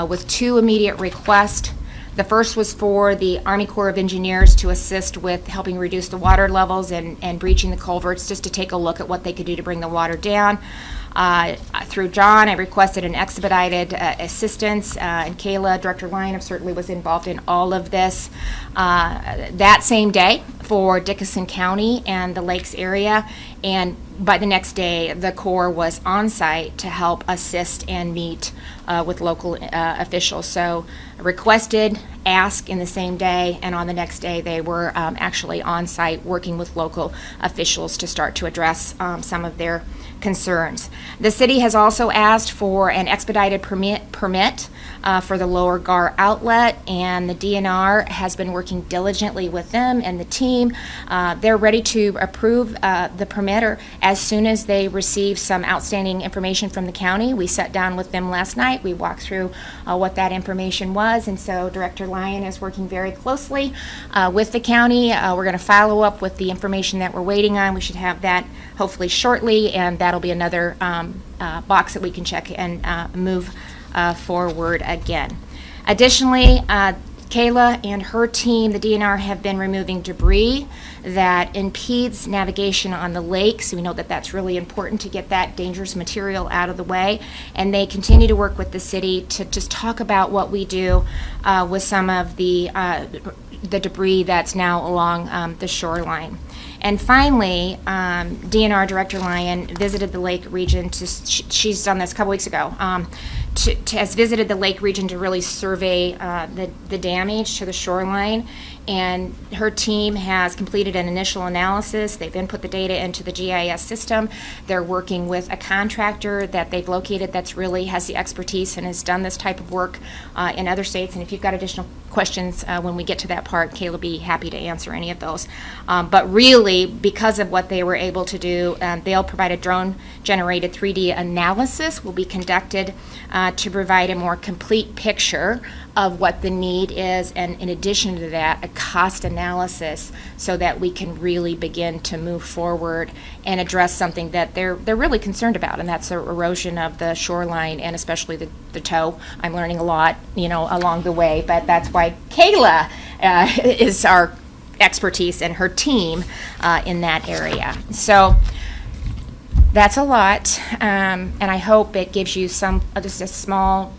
[SPEAKER 1] with two immediate requests. The first was for the Army Corps of Engineers to assist with helping reduce the water levels and breaching the culverts, just to take a look at what they could do to bring the water down. Through John, I requested an expedited assistance, and Kayla, Director Lyon, certainly was involved in all of this. That same day for Dickinson County and the Lakes area, and by the next day, the Corps was on site to help assist and meet with local officials. So requested, asked in the same day, and on the next day they were actually on site working with local officials to start to address some of their concerns. The city has also asked for an expedited permit for the Lower Gar outlet, and the DNR has been working diligently with them and the team. They're ready to approve the permitter as soon as they receive some outstanding information from the county. We sat down with them last night. We walked through what that information was, and so Director Lyon is working very closely with the county. We're going to follow up with the information that we're waiting on. We should have that hopefully shortly, and that'll be another box that we can check and move forward again. Additionally, Kayla and her team, the DNR, have been removing debris that impedes navigation on the lake. So we know that that's really important to get that dangerous material out of the way. And they continue to work with the city to just talk about what we do with some of the debris that's now along the shoreline. And finally, DNR Director Lyon visited the lake region. She's done this a couple weeks ago. Has visited the lake region to really survey the damage to the shoreline, and her team has completed an initial analysis. They've input the data into the GIS system. They're working with a contractor that they've located that's really has the expertise and has done this type of work in other states. And if you've got additional questions when we get to that part, Kayla will be happy to answer any of those. But really, because of what they were able to do, they'll provide a drone-generated 3D analysis will be conducted to provide a more complete picture of what the need is, and in addition to that, a cost analysis so that we can really begin to move forward and address something that they're really concerned about, and that's the erosion of the shoreline and especially the tow. I'm learning a lot, along the way, but that's why Kayla is our expertise and her team in that area. So that's a lot, and I hope it gives you just a small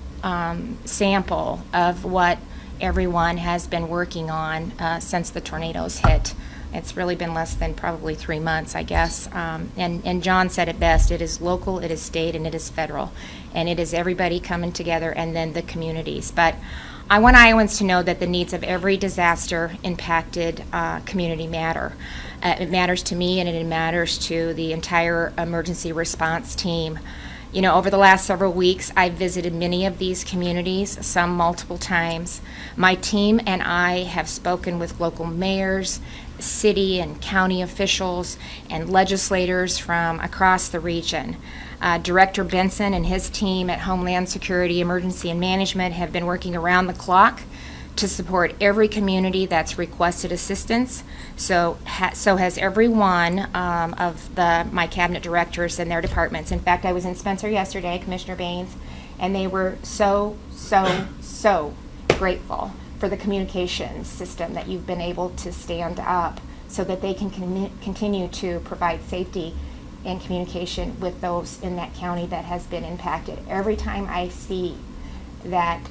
[SPEAKER 1] sample of what everyone has been working on since the tornadoes hit. It's really been less than probably 3 months, I guess. And John said it best: it is local, it is state, and it is federal. And it is everybody coming together, and then the communities. But I want Iowans to know that the needs of every disaster-impacted community matter. It matters to me, and it matters to the entire emergency response team. Over the last several weeks, I've visited many of these communities, some multiple times. My team and I have spoken with local mayors, city and county officials, and legislators from across the region. Director Benson and his team at Homeland Security, Emergency and Management have been working around the clock to support every community that's requested assistance. So has every one of my cabinet directors and their departments. In fact, I was in Spencer yesterday, Commissioner Baines, and they were so grateful for the communications system that you've been able to stand up so that they can continue to provide safety and communication with those in that county that has been impacted. Every time I see that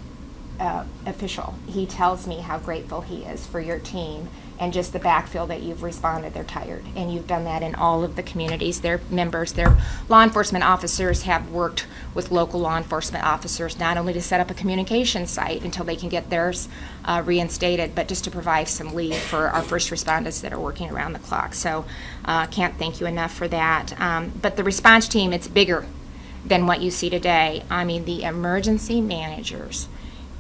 [SPEAKER 1] official, he tells me how grateful he is for your team and just the backfill that you've responded. They're tired, and you've done that in all of the communities. Their members, their law enforcement officers have worked with local law enforcement officers, not only to set up a communication site until they can get theirs reinstated, but just to provide some leave for our first responders that are working around the clock. So can't thank you enough for that. But the response team, it's bigger than what you see today. I mean, the emergency managers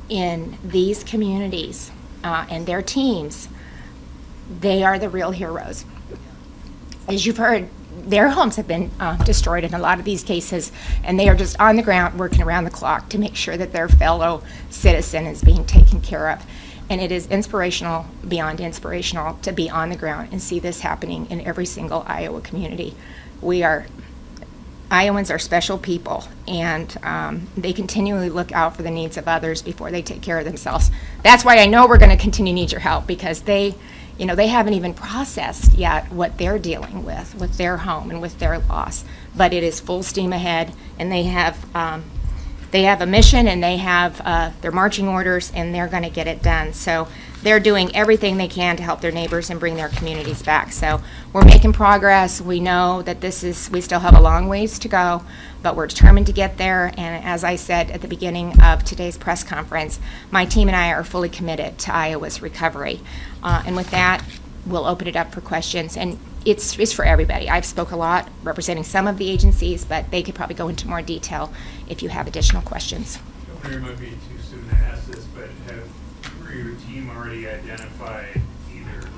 [SPEAKER 1] in these communities and their teams, they are the real heroes. As you've heard, their homes have been destroyed in a lot of these cases, and they are just on the ground working around the clock to make sure that their fellow citizen is being taken care of. And it is inspirational, beyond inspirational, to be on the ground and see this happening in every single Iowa community. Iowans are special people, and they continually look out for the needs of others before they take care of themselves. That's why I know we're going to continue to need your help, because they haven't even processed yet what they're dealing with their home and with their loss. But it is full steam ahead, and they have a mission, and they have their marching orders, and they're going to get it done. So they're doing everything they can to help their neighbors and bring their communities back. So we're making progress. We know that we still have a long ways to go, but we're determined to get there. And as I said at the beginning of today's press conference, my team and I are fully committed to Iowa's recovery. And with that, we'll open it up for questions. And it's for everybody. I've spoke a lot representing some of the agencies, but they could probably go into more detail if you have additional questions.
[SPEAKER 8] Governor, it might be too soon to ask this, but have you or your team already identified either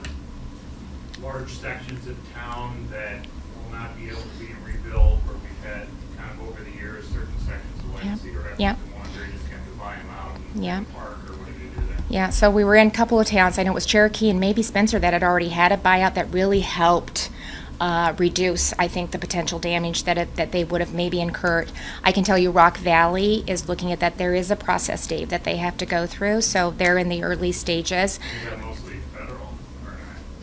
[SPEAKER 8] large sections of town that will not be able to be rebuilt, where we've had kind of over the years certain sections of like Cedar Rapids and Wonder just kind of buy them out and park, or what do you do there?
[SPEAKER 1] Yeah, so we were in a couple of towns. I know it was Cherokee and maybe Spencer that had already had a buyout that really helped reduce, I think, the potential damage that they would have maybe incurred. I can tell you Rock Valley is looking at that. There is a process, Dave, that they have to go through, so they're in the early stages.
[SPEAKER 8] Is that mostly federal or not?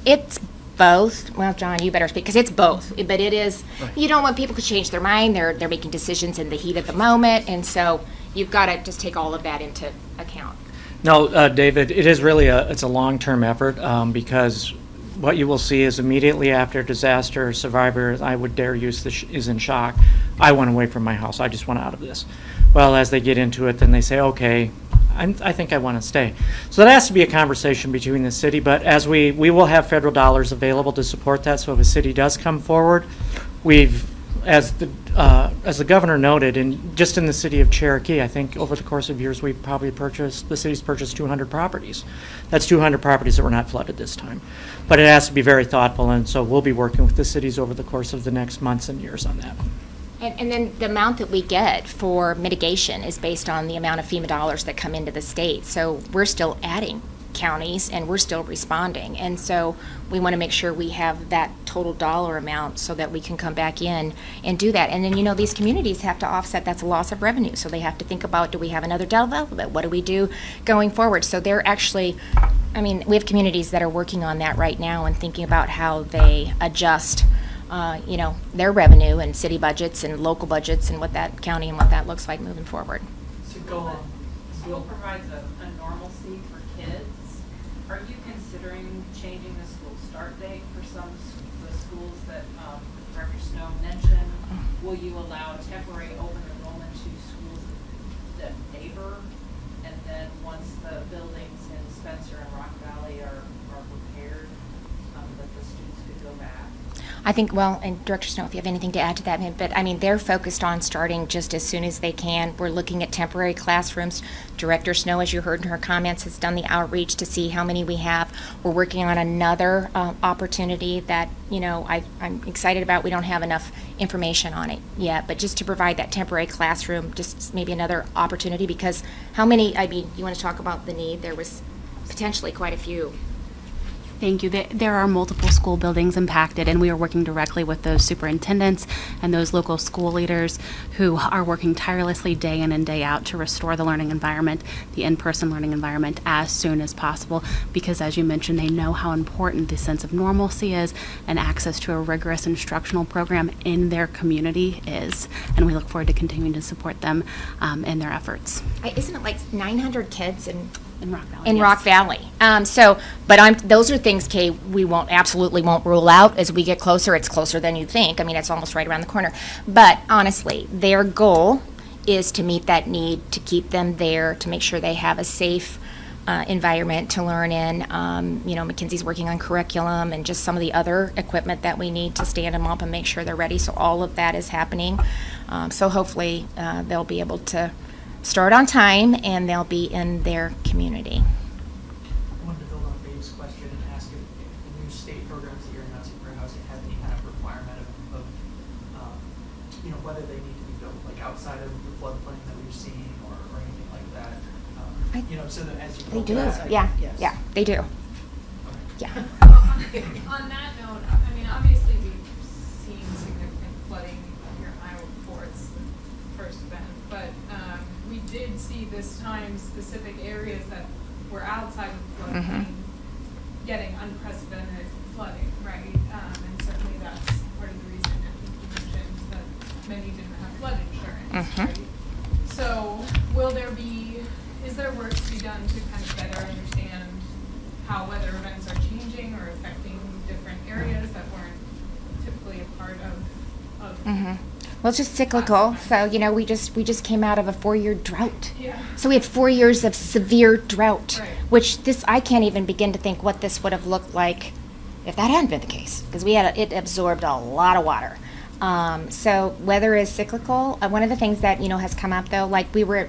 [SPEAKER 1] It's both. Well, John, you better speak, because it's both. But it is, you don't want people to change their mind. They're making decisions in the heat of the moment, and so you've got to just take all of that into account.
[SPEAKER 7] No, David, it is really it's a long-term effort, because what you will see is immediately after disaster, survivor, I would dare use this, is in shock. I want away from my house. I just want out of this. Well, as they get into it, then they say, okay, I think I want to stay. So that has to be a conversation between the city, but as we will have federal dollars available to support that, so if a city does come forward, as the governor noted, and just in the city of Cherokee, I think over the course of years, the city's purchased 200 properties. That's 200 properties that were not flooded this time. But it has to be very thoughtful, and so we'll be working with the cities over the course of the next months and years on that.
[SPEAKER 1] And then the amount that we get for mitigation is based on the amount of FEMA dollars that come into the state. So we're still adding counties, and we're still responding. And so we want to make sure we have that total dollar amount so that we can come back in and do that. And then, these communities have to offset, that's a loss of revenue. So they have to think about, do we have another development? What do we do going forward? So they're actually, we have communities that are working on that right now and thinking about how they adjust their revenue and city budgets and local budgets and what that county and what that looks like moving forward.
[SPEAKER 9] School provides a normalcy for kids. Are you considering changing the school start date for some of the schools that Director Snow mentioned? Will you allow temporary open enrollment to schools that neighbor? And then once the buildings in Spencer and Rock Valley are repaired, that the students could go back?
[SPEAKER 1] I think, and Director Snow, if you have anything to add to that, but they're focused on starting just as soon as they can. We're looking at temporary classrooms. Director Snow, as you heard in her comments, has done the outreach to see how many we have. We're working on another opportunity that, I'm excited about. We don't have enough information on it yet, but just to provide that temporary classroom, just maybe another opportunity, because how many, you want to talk about the need? There was potentially quite a few.
[SPEAKER 4] Thank you. There are multiple school buildings impacted, and we are working directly with those superintendents and those local school leaders who are working tirelessly day in and day out to restore the learning environment, the in-person learning environment, as soon as possible, because as you mentioned, they know how important the sense of normalcy is and access to a rigorous instructional program in their community is, and we look forward to continuing to support them in their efforts.
[SPEAKER 1] Isn't it like 900 kids in
[SPEAKER 4] In Rock Valley.
[SPEAKER 1] in
[SPEAKER 4] yes.
[SPEAKER 1] Rock Valley. Those are things, Kay, we absolutely won't rule out as we get closer. It's closer than you think. I mean, it's almost right around the corner. But honestly, their goal is to meet that need, to keep them there, to make sure they have a safe environment to learn in. McKinsey's working on curriculum and just some of the other equipment that we need to stand them up and make sure they're ready. So all of that is happening. So hopefully they'll be able to start on time and they'll be in their community.
[SPEAKER 10] I wanted to build on Dave's question and ask if the new state programs that you're announcing for housing have any kind of requirement of whether they need to be built like outside of the floodplain that we've seen or anything like that. So that as you
[SPEAKER 1] They
[SPEAKER 10] build
[SPEAKER 1] do,
[SPEAKER 10] that,
[SPEAKER 1] yeah,
[SPEAKER 10] yes.
[SPEAKER 1] yeah, they do. Yeah.
[SPEAKER 11] On that note, I mean, obviously, we've seen significant flooding here in Iowa before it's the first event, but we did see this time specific areas that were outside of the floodplain getting unprecedented flooding, right? And certainly that's part of the reason I think you mentioned that many didn't have flood insurance, right? So is there work to be done to kind of better understand how weather events are changing or affecting different areas that weren't typically a part of
[SPEAKER 1] Well, it's just cyclical. So, we just came out of a 4-year drought.
[SPEAKER 11] Yeah.
[SPEAKER 1] So we had 4 years of severe drought,
[SPEAKER 11] Right.
[SPEAKER 1] which I can't even begin to think what this would have looked like if that hadn't been the case, because it absorbed a lot of water. So weather is cyclical. One of the things that, has come up though, like we were,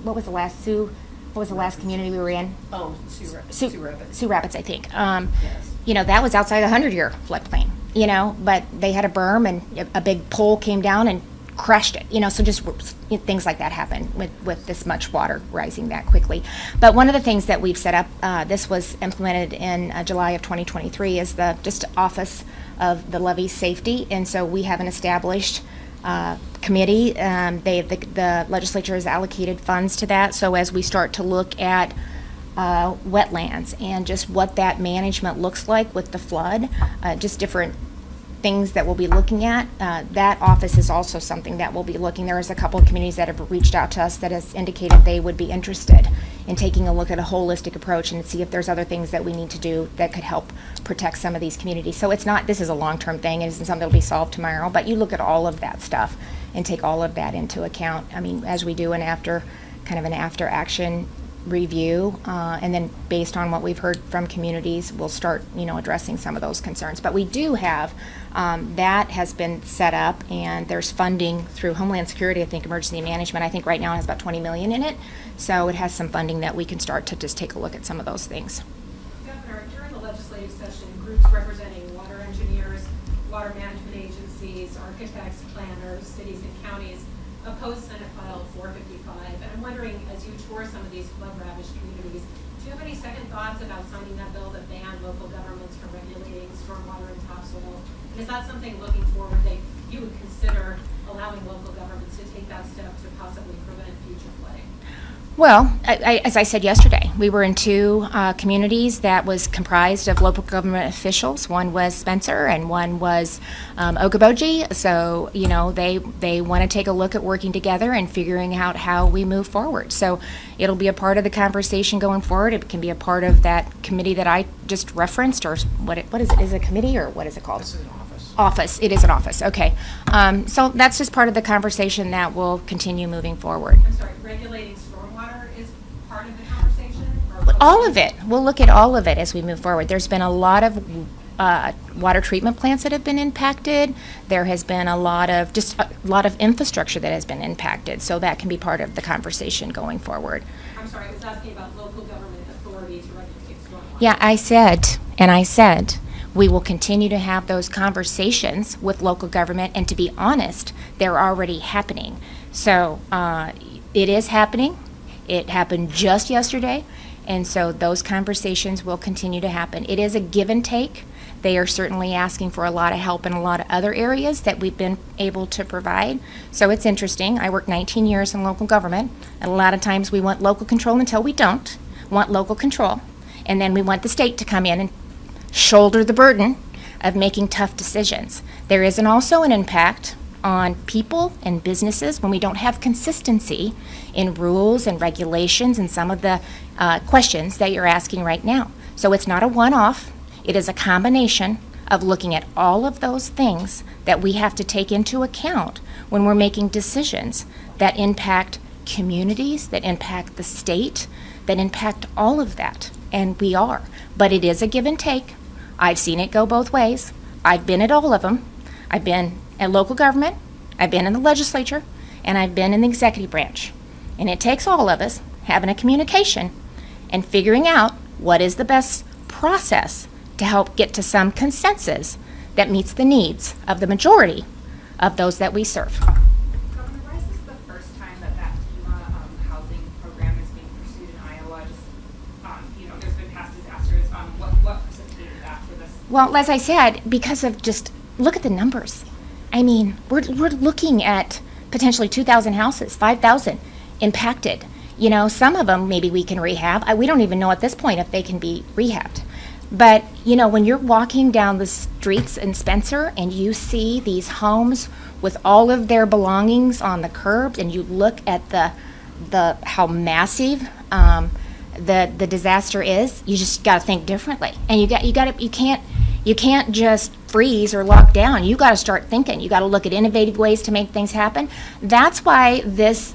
[SPEAKER 1] what was the last community we were in?
[SPEAKER 9] Oh, Sioux Rapids.
[SPEAKER 1] Sioux Rapids, I think.
[SPEAKER 9] Yes.
[SPEAKER 1] That was outside the 100-year floodplain, but they had a berm and a big pole came down and crushed it, so just things like that happen with this much water rising that quickly. But one of the things that we've set up, this was implemented in July of 2023, is the just Office of the Levee Safety, and so we have an established committee. The legislature has allocated funds to that, so as we start to look at wetlands and just what that management looks like with the flood, just different things that we'll be looking at. That office is also something that we'll be looking. There is a couple of communities that have reached out to us that has indicated they would be interested in taking a look at a holistic approach and see if there's other things that we need to do that could help protect some of these communities. So this is a long-term thing. It isn't something that will be solved tomorrow, but you look at all of that stuff and take all of that into account. I mean, as we do an after action review, and then based on what we've heard from communities, we'll start, addressing some of those concerns. But we do have, that has been set up, and there's funding through Homeland Security, I think Emergency Management, I think right now it has about 20 million in it. So it has some funding that we can start to just take a look at some of those things.
[SPEAKER 12] Governor, during the legislative session, groups representing water engineers, water management agencies, architects, planners, cities and counties opposed Senate File 455. And I'm wondering, as you tour some of these flood-ravaged communities, do you have any second thoughts about signing that bill that banned local governments from regulating stormwater and topsoil? And is that something looking forward that you would consider allowing local governments to take that step to possibly prevent future flooding?
[SPEAKER 1] Well, as I said yesterday, we were in two communities that was comprised of local government officials. One was Spencer and one was Okoboji. So, they want to take a look at working together and figuring out how we move forward. So it'll be a part of the conversation going forward. It can be a part of that committee that I just referenced, or what is it? Is it a committee or what is it called?
[SPEAKER 2] This is an office.
[SPEAKER 1] Office. It is an office. Okay. So that's just part of the conversation that will continue moving forward.
[SPEAKER 12] I'm sorry, regulating stormwater is part of the conversation? Or
[SPEAKER 1] All of it. We'll look at all of it as we move forward. There's been a lot of water treatment plants that have been impacted. There has been a lot of infrastructure that has been impacted. So that can be part of the conversation going forward.
[SPEAKER 12] I'm sorry, I was asking about local government authority to regulate stormwater.
[SPEAKER 1] Yeah, I said, we will continue to have those conversations with local government, and to be honest, they're already happening. So it is happening. It happened just yesterday, and so those conversations will continue to happen. It is a give and take. They are certainly asking for a lot of help in a lot of other areas that we've been able to provide. So it's interesting. I worked 19 years in local government, and a lot of times we want local control until we don't want local control. And then we want the state to come in and shoulder the burden of making tough decisions. There isn't also an impact on people and businesses when we don't have consistency in rules and regulations and some of the questions that you're asking right now. So it's not a one-off. It is a combination of looking at all of those things that we have to take into account when we're making decisions that impact communities, that impact the state, that impact all of that. And we are. But it is a give and take. I've seen it go both ways. I've been at all of them. I've been at local government, I've been in the legislature, and I've been in the executive branch. And it takes all of us having a communication and figuring out what is the best process to help get to some consensus that meets the needs of the majority of those that we serve.
[SPEAKER 13] Governor, why is this the first time that FEMA housing program is being pursued in Iowa? Just, there's been past disasters. What precipitated that for this?
[SPEAKER 1] Well, as I said, because of just, look at the numbers. I mean, we're looking at potentially 2,000 houses, 5,000 impacted. You know, some of them maybe we can rehab. We don't even know at this point if they can be rehabbed. But, you know, when you're walking down the streets in Spencer and you see these homes with all of their belongings on the curbs and you look at the how massive the disaster is, you just got to think differently. And you can't just freeze or lock down. You got to start thinking. You got to look at innovative ways to make things happen. That's why this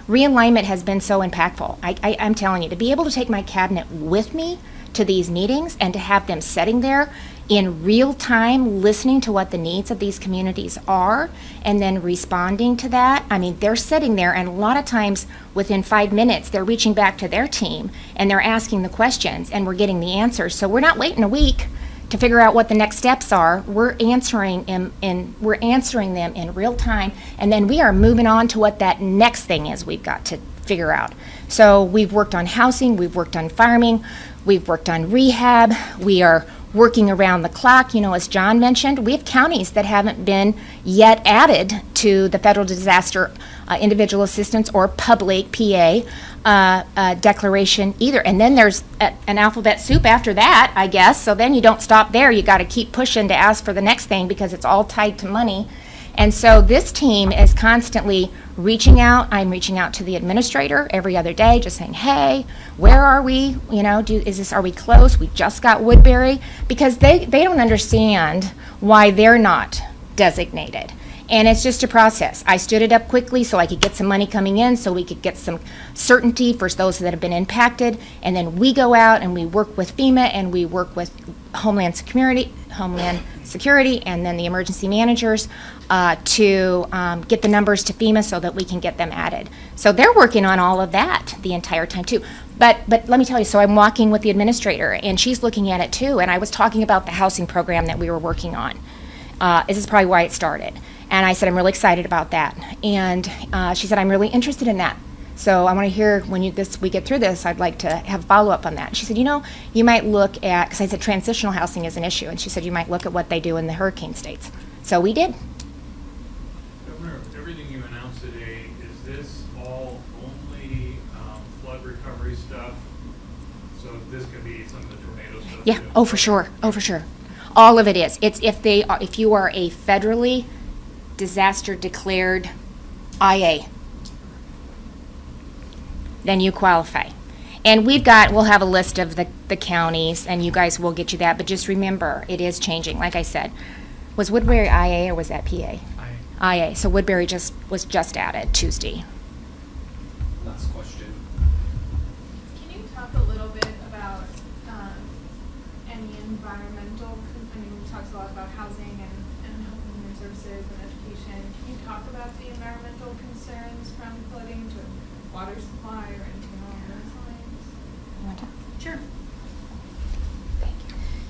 [SPEAKER 1] realignment has been so impactful. I'm telling you, to be able to take my cabinet with me to these meetings and to have them sitting there in real time listening to what the needs of these communities are and then responding to that. I mean, they're sitting there and a lot of times within 5 minutes they're reaching back to their team and they're asking the questions and we're getting the answers. So we're not waiting a week to figure out what the next steps are. We're answering them in real time, and then we are moving on to what that next thing is we've got to figure out. So we've worked on housing, we've worked on farming, we've worked on rehab, we are working around the clock. You know, as John mentioned, we have counties that haven't been yet added to the Federal Disaster Individual Assistance or Public PA declaration either. And then there's an alphabet soup after that, I guess. So then you don't stop there. You got to keep pushing to ask for the next thing because it's all tied to money. And so this team is constantly reaching out. I'm reaching out to the administrator every other day, just saying, hey, where are we? You know, are we close? We just got Woodbury, because they don't understand why they're not designated. And it's just a process. I stood it up quickly so I could get some money coming in, so we could get some certainty for those that have been impacted. And then we go out and we work with FEMA and we work with Homeland Security, and then the emergency managers to get the numbers to FEMA so that we can get them added. So they're working on all of that the entire time too. But let me tell you, so I'm walking with the administrator and she's looking at it too. And I was talking about the housing program that we were working on. This is probably why it started. And I said, I'm really excited about that. And she said, I'm really interested in that. So I want to hear when we get through this, I'd like to have follow-up on that. She said, you know, you might look at, because I said transitional housing is an issue, and she said you might look at what they do in the hurricane states. So we did.
[SPEAKER 8] Governor, everything you announced today, is this all only flood recovery stuff? So this could be some of the tornado stuff?
[SPEAKER 1] Yeah,
[SPEAKER 8] too?
[SPEAKER 1] oh, for sure, oh, for sure. All of it is. It's if you are a federally disaster declared IA, then you qualify. And we'll have a list of the counties, and you guys will get you that, but just remember, it is changing. Like I said, was Woodbury IA or was that PA? IA. So Woodbury was just added Tuesday.
[SPEAKER 10] Last question.
[SPEAKER 11] Can you talk a little bit about any environmental, I mean, we talked a lot about housing and health and human services and education. Can you talk about the environmental concerns from flooding to water supply or anything along those lines?
[SPEAKER 6] Sure.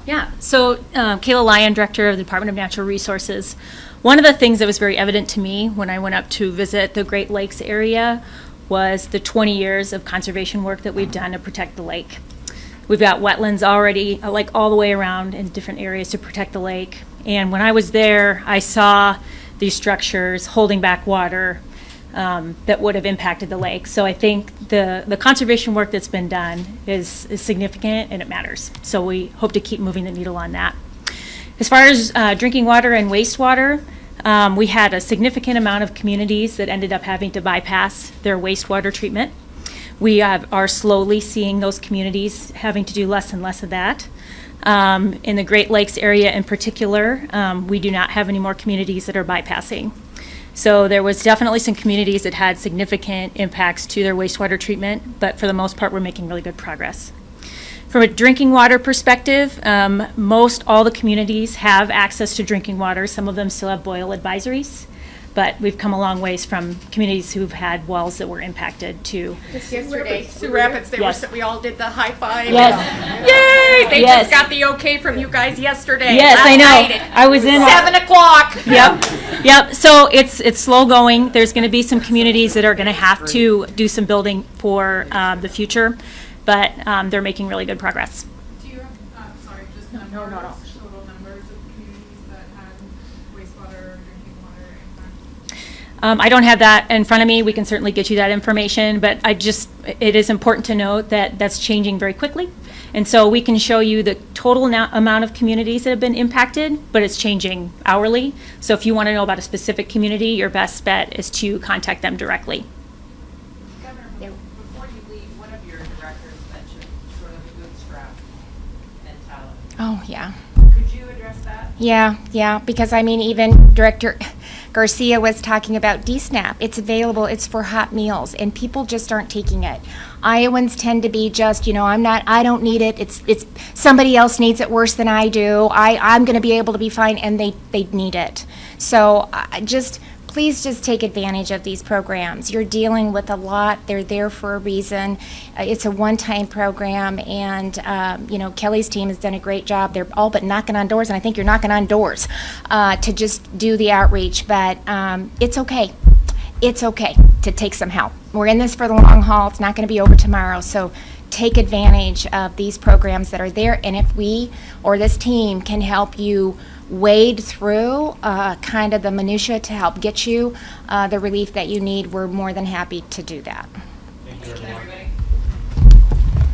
[SPEAKER 6] Yeah, so Kayla Lyon, Director of the Department of Natural Resources. One of the things that was very evident to me when I went up to visit the Great Lakes area was the 20 years of conservation work that we've done to protect the lake. We've got wetlands already, like all the way around in different areas to protect the lake. And when I was there, I saw these structures holding back water that would have impacted the lake. So I think the conservation work that's been done is significant and it matters. So we hope to keep moving the needle on that. As far as drinking water and wastewater,
[SPEAKER 14] We had a significant amount of communities that ended up having to bypass their wastewater treatment. We are slowly seeing those communities having to do less and less of that. In the Great Lakes area in particular, we do not have any more communities that are bypassing. So there was definitely some communities that had significant impacts to their wastewater treatment, but for the most part, we're making really good progress. From a drinking water perspective, most all the communities have access to drinking water. Some of them still have boil advisories, but we've come a long ways from communities who've had wells that were impacted to.
[SPEAKER 15] Yesterday, Sioux Rapids,
[SPEAKER 14] Yes.
[SPEAKER 15] we all did the high five.
[SPEAKER 14] Yes.
[SPEAKER 15] Yay! They
[SPEAKER 14] Yes.
[SPEAKER 15] just got the okay from you guys yesterday.
[SPEAKER 14] Yes,
[SPEAKER 15] Last
[SPEAKER 14] I know.
[SPEAKER 15] night at
[SPEAKER 14] I was in.
[SPEAKER 15] 7 o'clock.
[SPEAKER 14] Yep. So it's slow going. There's going to be some communities that are going to have to do some building for the future, but they're making really good progress.
[SPEAKER 11] Do you have, sorry, just numbers, total numbers of communities that had wastewater or drinking water impact?
[SPEAKER 14] I don't have that in front of me. We can certainly get you that information, but it is important to note that that's changing very quickly. And so we can show you the total amount of communities that have been impacted, but it's changing hourly. So if you want to know about a specific community, your best bet is to contact them directly.
[SPEAKER 9] Governor, before you leave, one of your directors mentioned sort of the bootstrap mentality.
[SPEAKER 1] Oh, yeah.
[SPEAKER 9] Could you address that?
[SPEAKER 1] Yeah, because I mean, even Director Garcia was talking about DSNAP. It's available, it's for hot meals, and people just aren't taking it. Iowans tend to be just, I don't need it, it's somebody else needs it worse than I do, I'm gonna be able to be fine, and they need it. So please just take advantage of these programs. You're dealing with a lot. They're there for a reason. It's a one-time program, and Kelly's team has done a great job. They're all but knocking on doors, and I think you're knocking on doors to just do the outreach. But it's okay. It's okay to take some help. We're in this for the long haul. It's not going to be over tomorrow. So take advantage of these programs that are there. And if we or this team can help you wade through kind of the minutia to help get you the relief that you need, we're more than happy to do that.
[SPEAKER 9] Can everybody